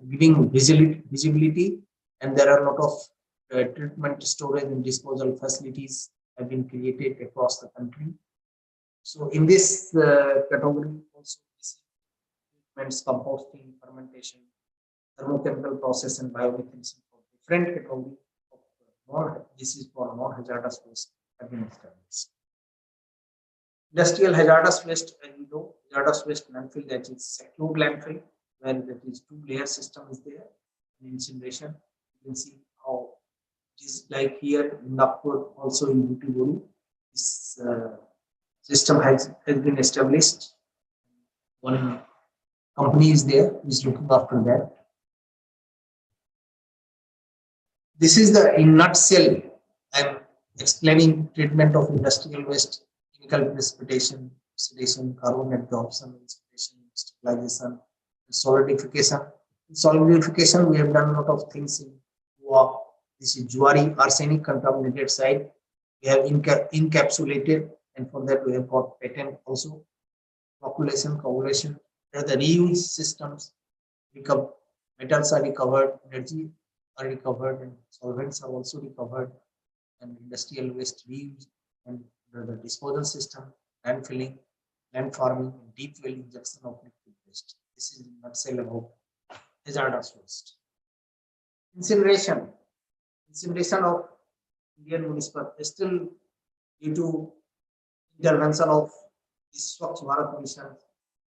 giving visibility, and there are a lot of treatment, storage, and disposal facilities have been created across the country. So in this category, also treatments, composting, fermentation, thermochemical process, and biomethane for different category of this is for non-hazardous waste have been established. Industrial hazardous waste, as we know, hazardous waste landfill, that is secured landfill, where that is two-layer system is there. In incineration, you can see how it is like here in Nagpur, also in Municipal. This system has been established. One company is there who is looking after that. This is the in nutshell. I'm explaining treatment of industrial waste, chemical precipitation, oxidation, carbon absorption, incineration, stabilization, solidification. In solidification, we have done a lot of things in Goa. This is Juari, arsenic contaminated site. We have encapsulated, and for that we have got patent also. Population, coagulation, there are the reuse systems. Metals are recovered, energy are recovered, and solvents are also recovered, and industrial waste reused, and the disposal system, land filling, land farming, and deep well injection of liquid waste. This is in a nutshell about hazardous waste. Incineration. Incineration of Indian municipal still due to intervention of the Swachh Bharat mission.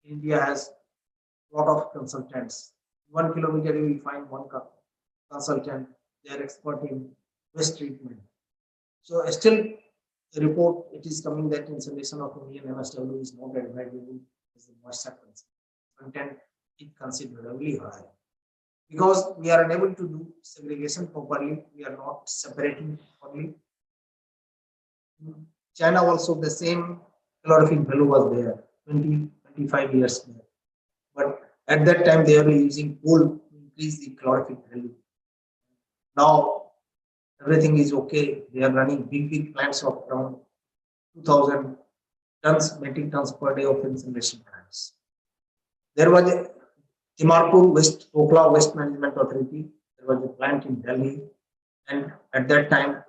India has a lot of consultants. 1 kilometer you will find one consultant. They are expert in waste treatment. So still the report it is coming that incineration of Indian MSW is not advisable as the moisture content is considerably high. Because we are unable to do segregation properly, we are not separating properly. In China also the same calorific value was there 20-25 years back. But at that time they were using coal to increase the calorific value. Now everything is okay. They are running big plants of around 2,000 metric tons per day of incineration plants. There was a Timarpur Okhla Waste Management Authority. There was a plant in Delhi, and at that time,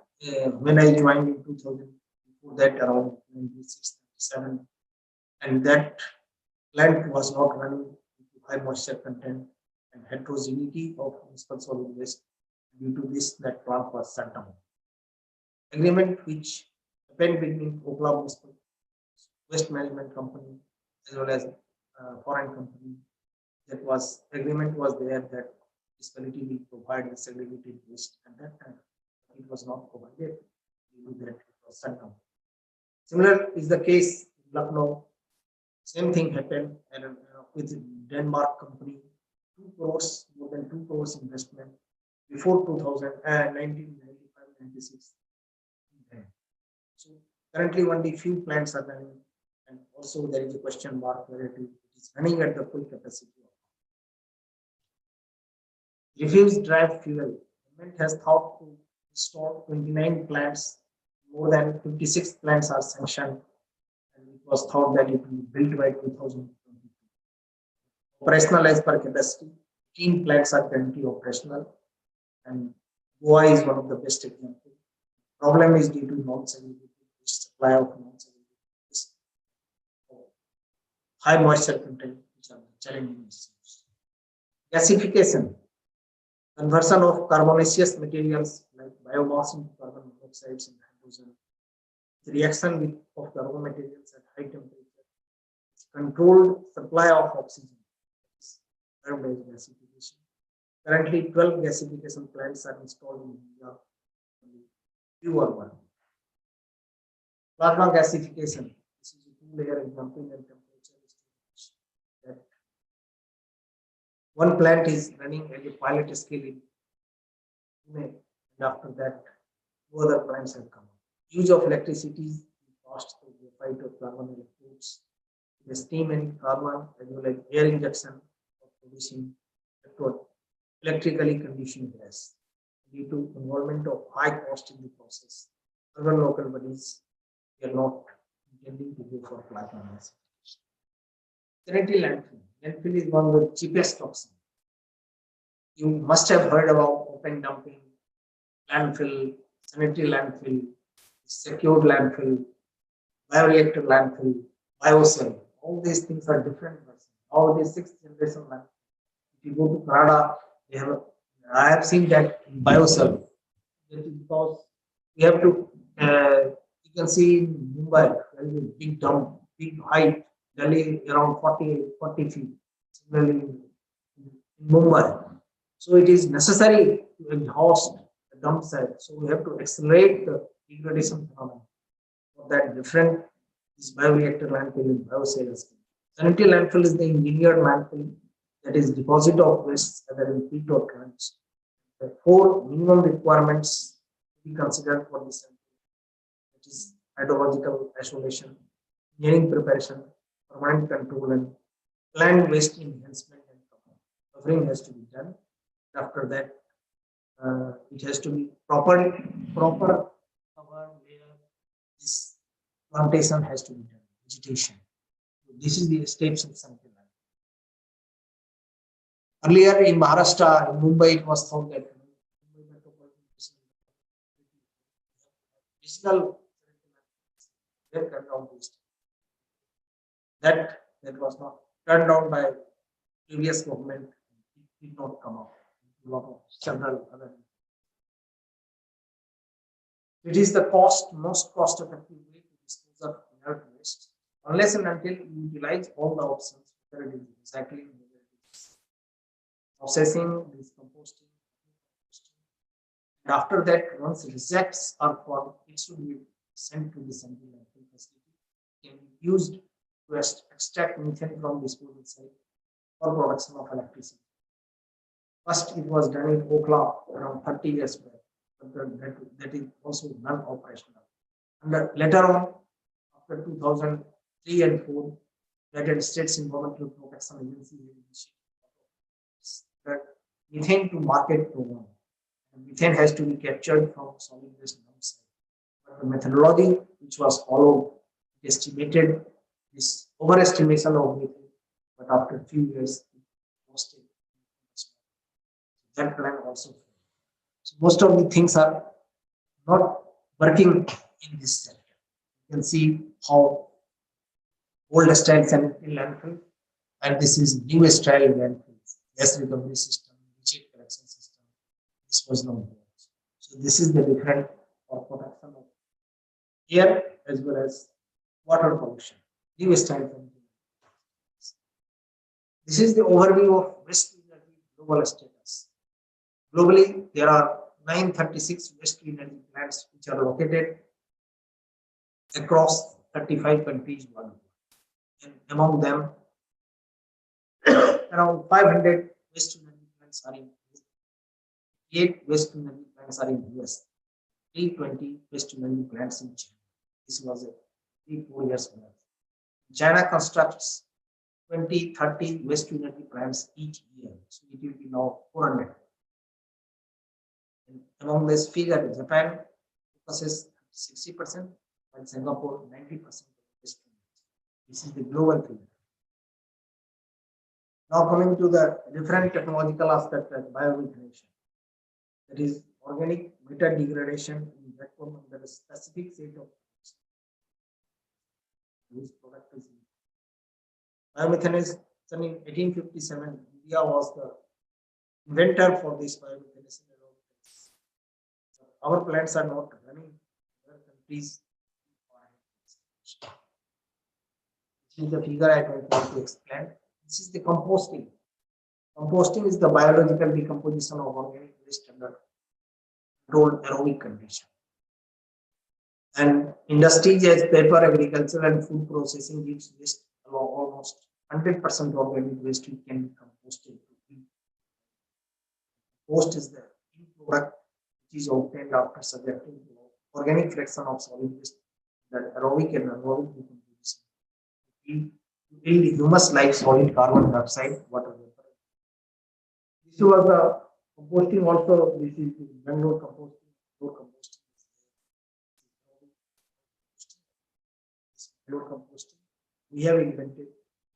when I joined in 2000, before that around 96, 97, and that plant was not running due to high moisture content and heterogeneity of municipal solid waste. Due to this, that plant was shut down. Agreement which happened between Oklahoma Municipal Waste Management Company as well as foreign company. That was agreement was there that municipality will provide the segregated waste at that time. It was not provided. Due to that, it was shut down. Similar is the case in Lucknow. Same thing happened and with Denmark company, 2 crores, more than 2 crores investment before 2000 and 1995-96. So currently only few plants are running, and also there is a question mark whether it is running at the full capacity. Refuse drive fuel. Government has thought to install 29 plants. More than 56 plants are sanctioned, and it was thought that it will be built by 2022. Operational as per capacity, 18 plants are currently operational, and Goa is one of the best examples. Problem is due to non-segregated supply of non-segregated high moisture content, which are challenging issues. Gasification, conversion of carbonaceous materials like biomass into carbon monoxides and hydrogen. The reaction with of carbon materials at high temperature. Controlled supply of oxygen. Termed as gasification. Currently, 12 gasification plants are installed in India. Few are working. Plasma gasification. This is a two-layer example and temperature estimation. That one plant is running at a pilot scale in Pune, and after that, 2 other plants have come. Use of electricity is passed through graphite or carbon electrodes. The steam and carbon as well as air injection for producing electrically conditioned gas. Due to involvement of high cost in the process, urban local bodies are not intending to go for plasma gasification. Currently, landfill. Landfill is one of the cheapest options. You must have heard about open dumping, landfill, sanitary landfill, secured landfill, bioreactor landfill, biocell. All these things are different versions. All these 6th generation landfill. If you go to Canada, they have I have seen that in biocell. That is because we have to, you can see in Mumbai, there is a big dump, big height, Delhi around 40 feet. Similarly in Mumbai. So it is necessary to exhaust the dump site. So we have to accelerate the degradation phenomenon. For that different is bioreactor landfill and biocell. Sanitary landfill is the engineered landfill that is deposit of waste either in pit or trench. The 4 minimum requirements to be considered for this landfill, which is hydrological isolation, engineering preparation, permanent control, and planned waste enhancement and covering has to be done. After that, it has to be proper cover where this plantation has to be done, vegetation. So this is the steps of sanitary. Earlier in Maharashtra, in Mumbai, it was thought that regional that was not turned down by previous government. It did not come out. Several other. It is the most cost-effective way to dispose of inert waste, unless and until you utilize all the options, whether it is recycling, processing, decomposting, and after that, once rejects are formed, it should be sent to the central landfill facility. It can be used to extract methane from disposal site for production of electricity. First, it was done in Oklahoma around 30 years back, but that is also non-operational. And later on, after 2003 and 4, United States Environmental Protection Agency the methane to market program. And methane has to be captured from solid waste dumps. But the methodology which was followed estimated this overestimation of methane, but after a few years, it lost it. That plan also failed. So most of the things are not working in this sector. You can see how old style sanitary landfill And this is new style landfills, gas recovery system, leachate collection system. This was not there. So this is the different for protection of air as well as water pollution. New style from this is the overview of waste energy global status. Globally, there are 936 waste energy plants which are located across 35 countries worldwide. And among them, around 500 waste energy plants are in 8 waste energy plants are in US, 320 waste energy plants in China. This was a 3-4 years back. China constructs 20-30 waste energy plants each year, so it will be now 400. And among this figure, Japan focuses 60%, and Singapore 90%. This is the global figure. Now coming to the different technological aspect of biomethanation, that is organic matter degradation in vacuum under a specific set of this product is biomethanation in 1857. India was the inventor for this biomethanation. Our plants are not running in other countries. This is the figure I want to explain. This is the composting. Composting is the biological decomposition of organic waste under controlled aerobic condition. And industries as paper, agriculture, and food processing gives waste along almost 100% organic waste which can be composted. Compost is the product which is obtained after subjecting to organic fraction of solid waste that aerobic and anaerobic decomposition. Yield humus like solid carbon dioxide, water vapor. This was the composting also. This is the Bangalore composting, Bangalore composting. Bangalore composting we have invented,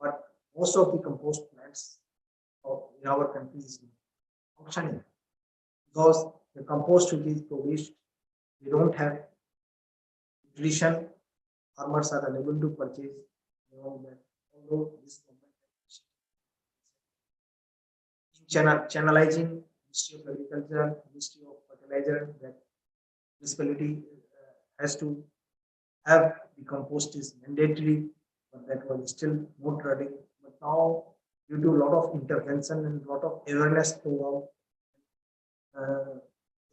but most of the compost plants in our country is not functioning because the compost which is produced, we don't have nutrition. Farmers are unable to purchase. Although this government channelizing Ministry of Agriculture, Ministry of Fertilizer, that municipality has to have the compost is mandatory, but that was still not running. But now, due to a lot of intervention and a lot of awareness program,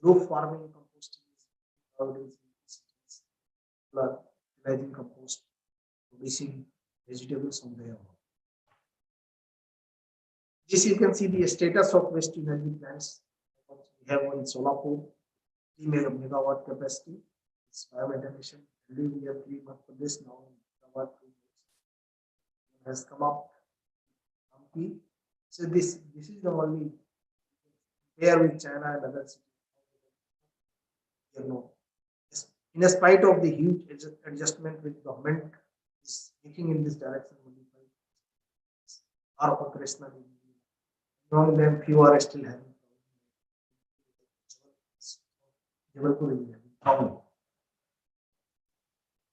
roof farming composting is nowadays utilizing compost, producing vegetables on their own. This you can see the status of waste energy plants. We have one in Solapur, 3 megawatt capacity. It's biomethanation. We have 3 months for this now. Has come up. So this is the only pair with China and other cities. You know, in spite of the huge adjustment which government is making in this direction, are operational. Among them, few are still having problem.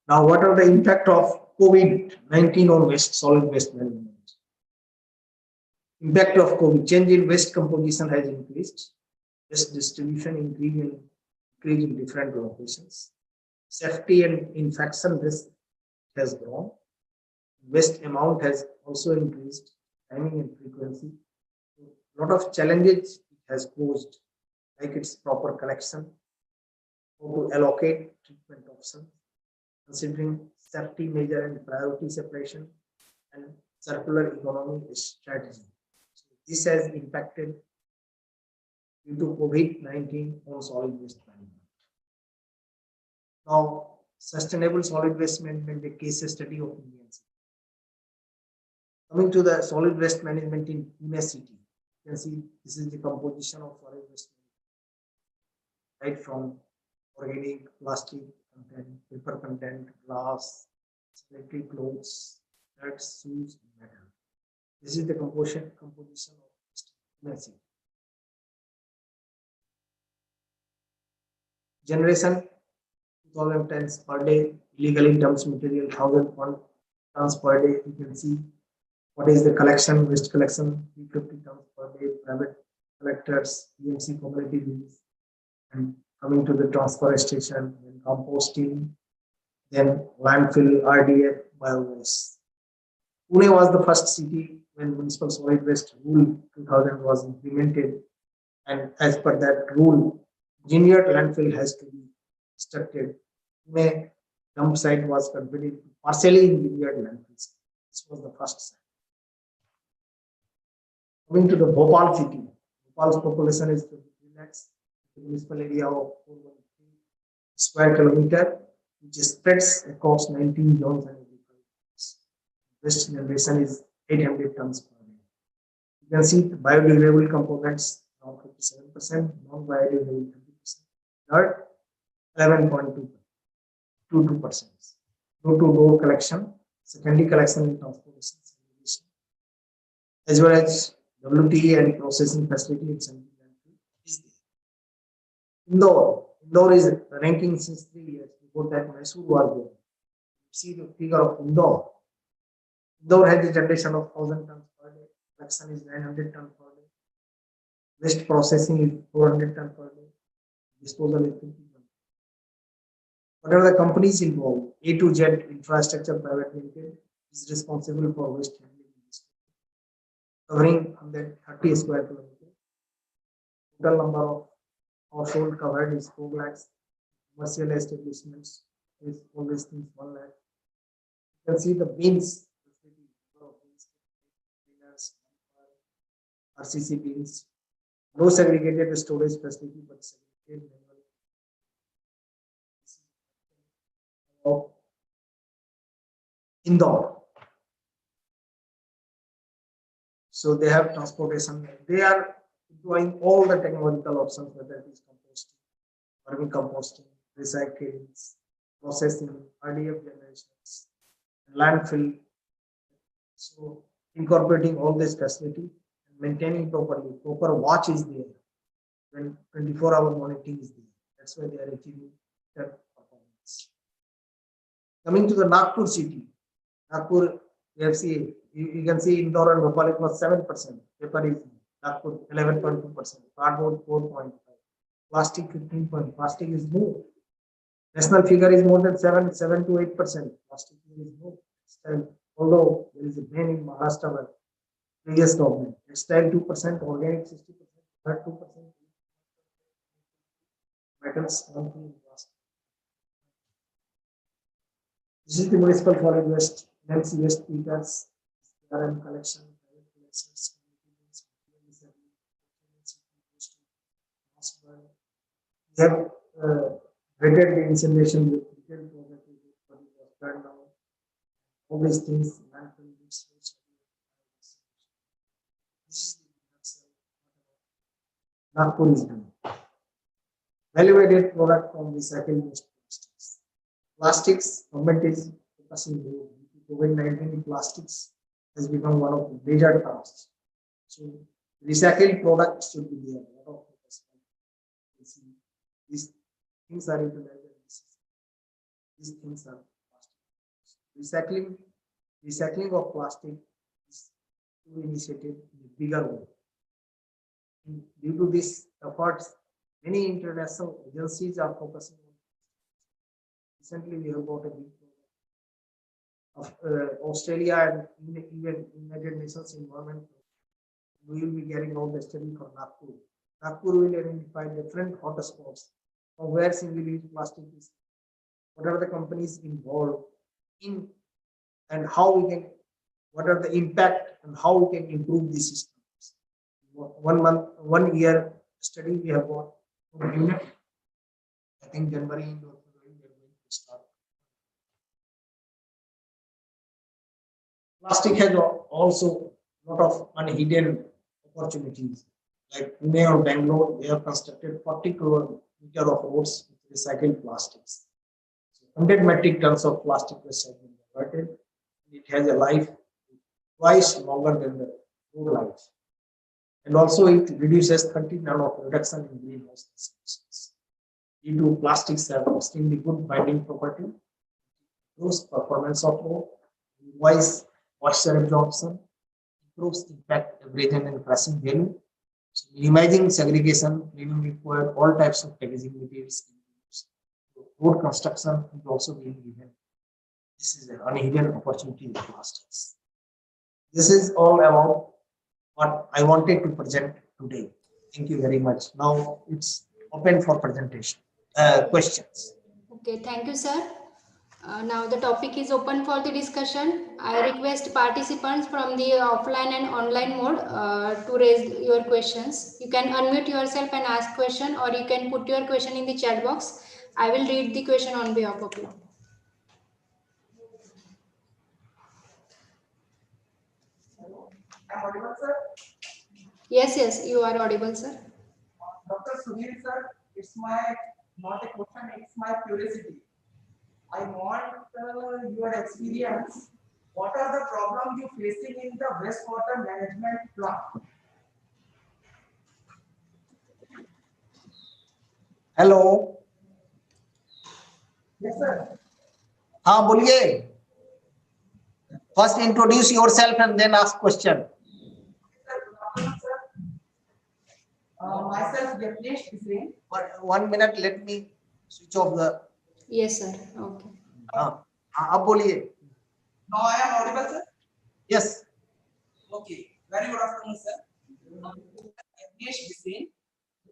Now, what are the impact of COVID-19 on solid waste management? Impact of COVID: change in waste composition has increased. Waste distribution increase in different locations. Safety and infection risk has grown. Waste amount has also increased. Timing and frequency. A lot of challenges it has posed, like its proper collection, how to allocate treatment options, considering safety measure and priority separation, and circular economy strategy. So this has impacted due to COVID-19 on solid waste management. Now, sustainable solid waste management, a case study of Indian city. Coming to the solid waste management in Pune city, you can see this is the composition of solid waste, right from organic, plastic content, paper content, glass, sanitary clothes, shirts, shoes, and metal. This is the composition of Pune city. Generation 2000 tons per day, illegally dumped material 1001 tons per day. You can see What is the collection? Waste collection, 350 tons per day, private collectors, EMC community use, and coming to the transfer station, then composting, then landfill, RDF, biowaste. Pune was the first city when Municipal Solid Waste Rule 2000 was implemented, and as per that rule, engineered landfill has to be constructed. Pune dump site was converted to partially engineered landfills. This was the first site. Coming to the Bhopal city, Bhopal's population is 23 lakhs, the municipal area of 413 square kilometer, which spreads across 19 zones and agriculture. Waste generation is 800 tons per day. You can see the biodegradable components around 57%, non-biodegradable 20%, dirt 11.22%. Door-to-door collection, secondary collection and transportation, as well as WTE and processing facility in Central Country is there. Indore is ranking since 3 years. Before that, Mysore was there. See the figure of Indore. Indore has a generation of 1,000 tons per day. Collection is 900 tons per day. Waste processing is 400 tons per day. Disposal is 50 tons. What are the companies involved? A to Z Infrastructure Private Limited is responsible for waste handling, covering 130 square kilometers. Total number of household covered is 4 lakhs. Commercial establishments is always things 1 lakh. You can see the bins, RCC bins, no segregated storage facility, but segregated of Indore. So they have transportation. They are doing all the technological options, whether it is composting, vermicomposting, recycling, processing, RDF generations, landfill. So incorporating all this facility and maintaining properly. Proper watch is there. When 24-hour monitoring is there. That's why they are achieving that performance. Coming to the Nagpur city. Nagpur, you can see Indore and Bhopal it was 7%. Paper is Nagpur 11.2%. Cardboard 4.5%. Plastic 15%. Plastic is more. National figure is more than 7 to 8%. Plastic is more. Although there is a ban in Maharashtra by previous government. Textile 2%, organic 60%, 2%. Metals 1%. This is the municipal solid waste, waste speakers, current collection, private collections, we have rated the incineration with detailed property, all these things, landfill, research. This is the Nagpur is done. Value-added product from recycled waste plastics. Plastics, government is focusing more. COVID-19 plastics has become one of the major tasks. So recycled products should be there. A lot of focus. These things are utilized. These things are plastic. Recycling of plastic is to be initiated in a bigger way. Due to these efforts, many international agencies are focusing on. Recently, we have got a big program of Australia and even United Nations Environment. We will be getting all the study for Nagpur. Nagpur will identify different hotspots from where single-use plastic is. What are the companies involved in, and how we can, what are the impact and how we can improve these systems. 1 year study we have got from unit. I think January and February we are going to start. Plastic has also a lot of unhidden opportunities. Like Pune or Bangalore, they have constructed 40 kilometers of roads with recycled plastics. So 100 metric tons of plastic waste has been diverted. It has a life twice longer than the road life. And also it reduces 30 nano of reduction in greenhouse gas emissions. Due to plastics have extremely good binding property, improves performance of road, minimize moisture absorption, improves impact averaging and pricing value. So minimizing segregation, meaning require all types of packaging materials. Road construction is also being given. This is an unhidden opportunity in plastics. This is all about what I wanted to present today. Thank you very much. Now it's open for presentation, questions. Okay, thank you, sir. Now the topic is open for the discussion. I request participants from the offline and online mode to raise your questions. You can unmute yourself and ask question, or you can put your question in the chat box. I will read the question on behalf of you. I'm audible, sir. Yes, you are audible, sir. Dr. Sunil, sir, it's my not a question, it's my curiosity. I want your experience. What are the problems you facing in the wastewater management plant? Hello. Yes, sir. हाँ बोलिए. First introduce yourself and then ask question. Myself, Yatnesh Singh. 1 minute, let me switch off the. Yes, sir. Okay. हाँ आप बोलिए. Now I am audible, sir. Yes. Okay. Very good afternoon, sir. Yatnesh Singh.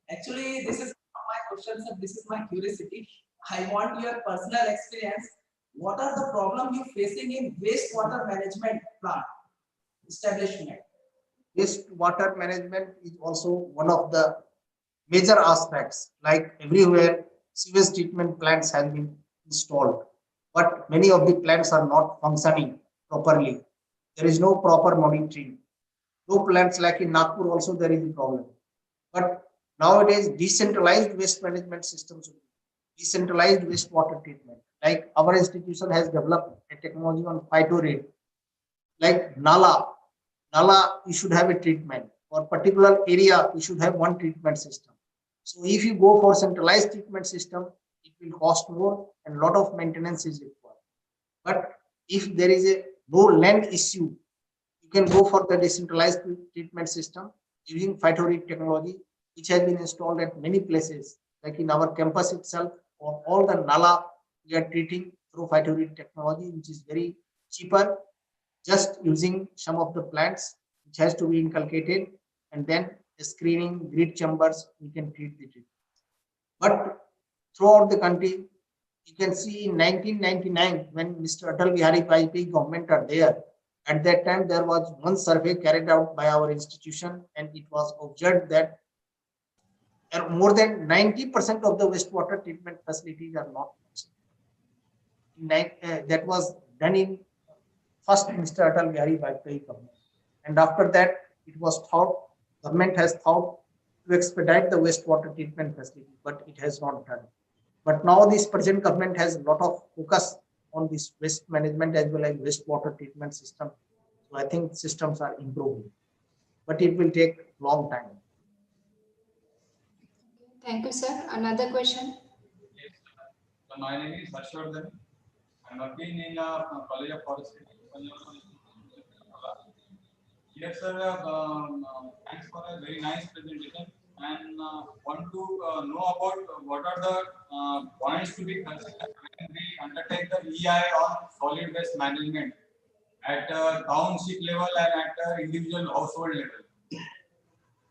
Actually, this is not my question, sir. This is my curiosity. I want your personal experience. What are the problems you facing in wastewater management plant establishment? Wastewater management is also one of the major aspects. Like everywhere, sewage treatment plants have been installed, but many of the plants are not functioning properly. There is no proper monitoring. No plants like in Nagpur also there is a problem. But nowadays, decentralized waste management systems, decentralized wastewater treatment. Like our institution has developed a technology on phyto rate. Like Nala, you should have a treatment. For particular area, you should have one treatment system. So if you go for centralized treatment system, it will cost more and a lot of maintenance is required. But if there is a no land issue, you can go for the decentralized treatment system using phytorate technology, which has been installed at many places, like in our campus itself, or all the Nala we are treating through phytorate technology, which is very cheaper, just using some of the plants which has to be inculcated, and then screening grid chambers, we can treat the treatment. But throughout the country, you can see in 1999, when Mr. Atal Bihari Vajpayee government are there, at that time there was one survey carried out by our institution, and it was observed that more than 90% of the wastewater treatment facilities are not functioning. That was done in first Mr. Atal Bihari Vajpayee government, and after that it was thought, government has thought to expedite the wastewater treatment facility, but it has not done. But now this present government has a lot of focus on this waste management as well as wastewater treatment system. So I think systems are improving, but it will take long time. Thank you, sir. Another question. Yes, so my name is Harshvardhan. I'm working in College of Forestry. Yes, sir. Thanks for a very nice presentation. And want to know about what are the points to be considered when we undertake the EI on solid waste management at township level and at individual household level.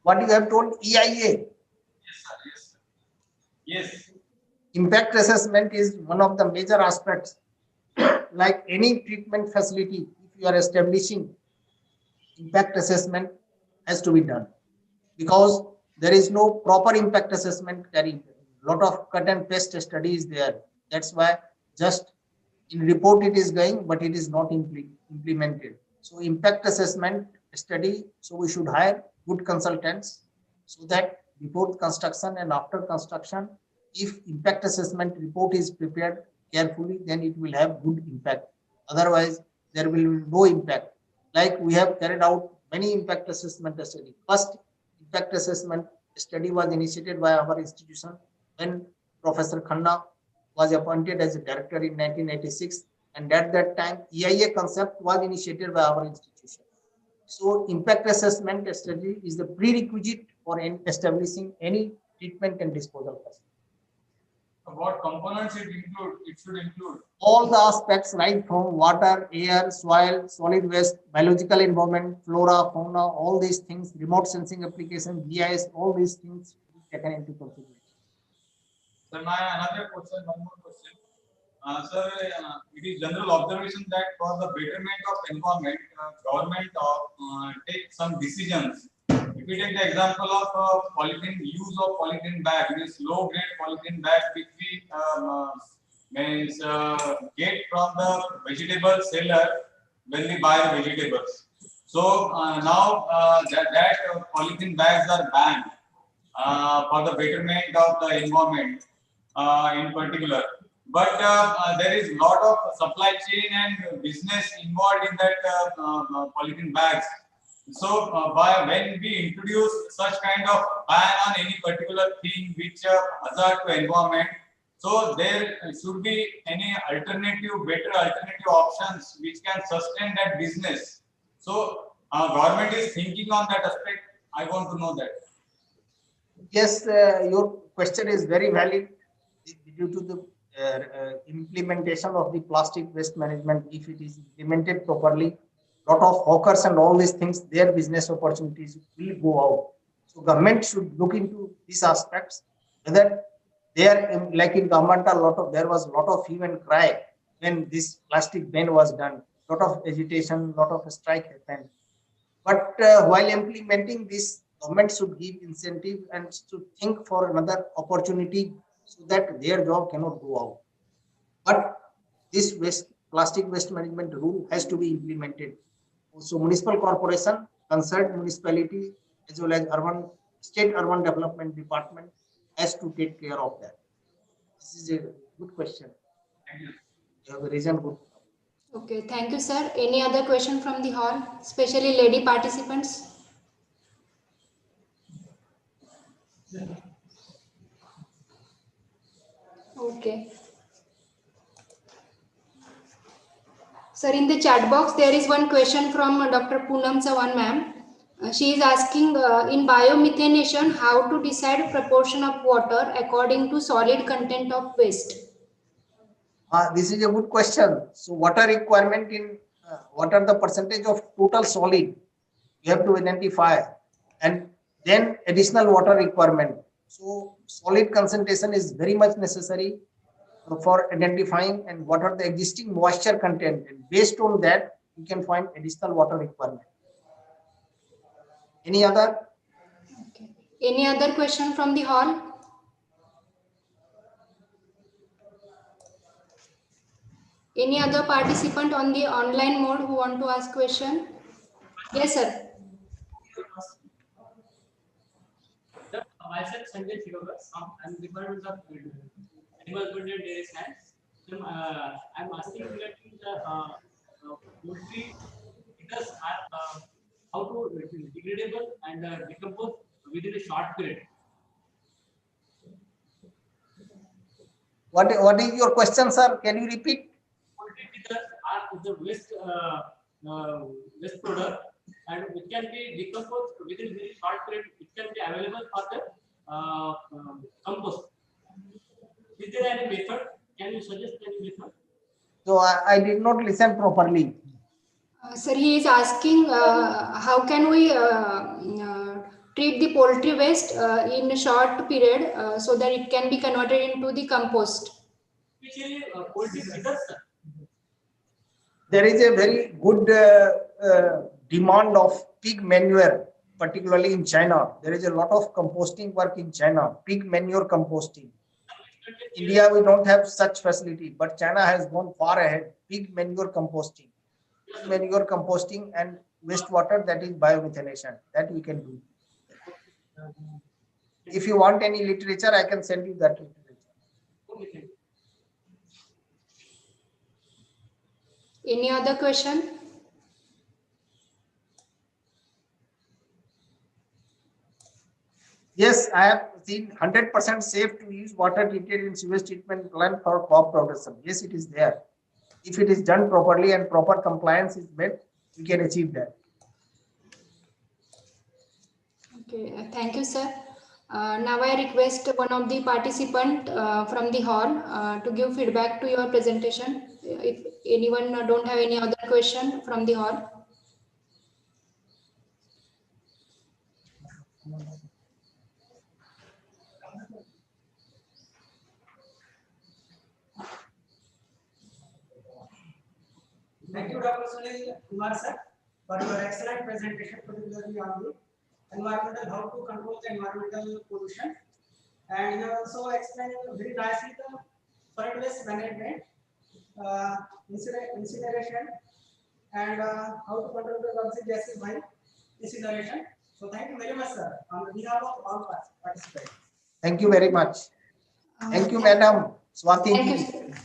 What you have told EIA? Yes, sir. Yes, sir. Yes. Impact assessment is one of the major aspects. Like any treatment facility, if you are establishing, impact assessment has to be done, because there is no proper impact assessment carried. A lot of cut and paste study is there. That's why just in report it is going, but it is not implemented. So impact assessment study, so we should hire good consultants so that before construction and after construction, if impact assessment report is prepared carefully, then it will have good impact. Otherwise, there will be no impact. Like we have carried out many impact assessment study. First impact assessment study was initiated by our institution when Professor Khanna was appointed as a director in 1986, and at that time EIA concept was initiated by our institution. So impact assessment strategy is the prerequisite for establishing any treatment and disposal facility. What components it include? It should include All the aspects, right from water, air, soil, solid waste, biological environment, flora, fauna, all these things, remote sensing application, GIS, all these things taken into consideration. Sir, my another question, one more question. Sir, it is general observation that for the betterment of environment, government take some decisions. If we take the example of polythene, use of polythene bag, means low grade polythene bag which we get from the vegetable seller when we buy the vegetables. So now that polythene bags are banned for the betterment of the environment in particular. But there is a lot of supply chain and business involved in that polythene bags. So when we introduce such kind of ban on any particular thing which hazard to environment, so there should be any better alternative options which can sustain that business. So government is thinking on that aspect. I want to know that. Yes, your question is very valid due to the implementation of the plastic waste management. If it is implemented properly, lot of hawkers and all these things, their business opportunities will go out. So government should look into these aspects, whether they are like in government, there was a lot of hue and cry when this plastic ban was done. Lot of agitation, lot of strike happened. But while implementing this, government should give incentive and to think for another opportunity so that their job cannot go out. But this plastic waste management rule has to be implemented. So municipal corporation, concerned municipality, as well as state urban development department has to take care of that. This is a good question. Thank you. You have a reason good. Okay, thank you, sir. Any other question from the hall, especially lady participants? Okay. Sir, in the chat box, there is one question from Dr. Poonam Sawan ma'am. She is asking, in biomethanation, how to decide proportion of water according to solid content of waste? This is a good question. So water requirement in what are the percentage of total solid you have to identify, and then additional water requirement. So solid concentration is very much necessary for identifying and what are the existing moisture content, and based on that you can find additional water requirement. Any other? Okay. Any other question from the hall? Any other participant on the online mode who want to ask question? Yes, sir. Myself, Sanjay Chiroga, I'm Department of Animal Food and Dairy Science. I'm asking regarding the poultry because how to degradable and decompose within a short period. What is your question, sir? Can you repeat? Poultry feeders are the waste product, and it can be decomposed within very short period. It can be available for the compost. Is there any method? Can you suggest any method? So I did not listen properly. Sir, he is asking how can we treat the poultry waste in a short period so that it can be converted into the compost. Especially poultry feeders, sir. There is a very good demand of pig manure, particularly in China. There is a lot of composting work in China, pig manure composting. India, we don't have such facility, but China has gone far ahead. Pig manure composting. Pig manure composting and wastewater, that is biomethanation, that we can do. If you want any literature, I can send you that literature. Any other question? Yes, I have seen 100% safe to use water treated in sewage treatment plant for crop production. Yes, it is there. If it is done properly and proper compliance is met, we can achieve that. Okay, thank you, sir. Now I request one of the participant from the hall to give feedback to your presentation. If anyone don't have any other question from the hall. Thank you, Dr. Sunil Kumar sir, for your excellent presentation, particularly on the environmental, how to control the environmental pollution. And you have also explained very nicely the solid waste management, incineration, and how to control the toxic gases by incineration. So thank you very much, sir, on behalf of all participants. Thank you very much. Thank you, Madam Swati.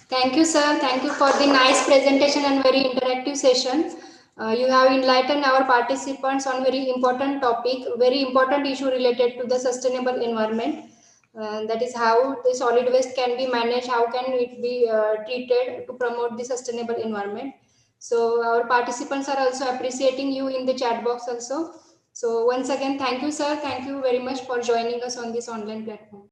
Thank you, sir. Thank you for the nice presentation and very interactive session. You have enlightened our participants on very important topic, very important issue related to the sustainable environment. That is how the solid waste can be managed, how can it be treated to promote the sustainable environment. So our participants are also appreciating you in the chat box also. So once again, thank you, sir. Thank you very much for joining us on this online platform.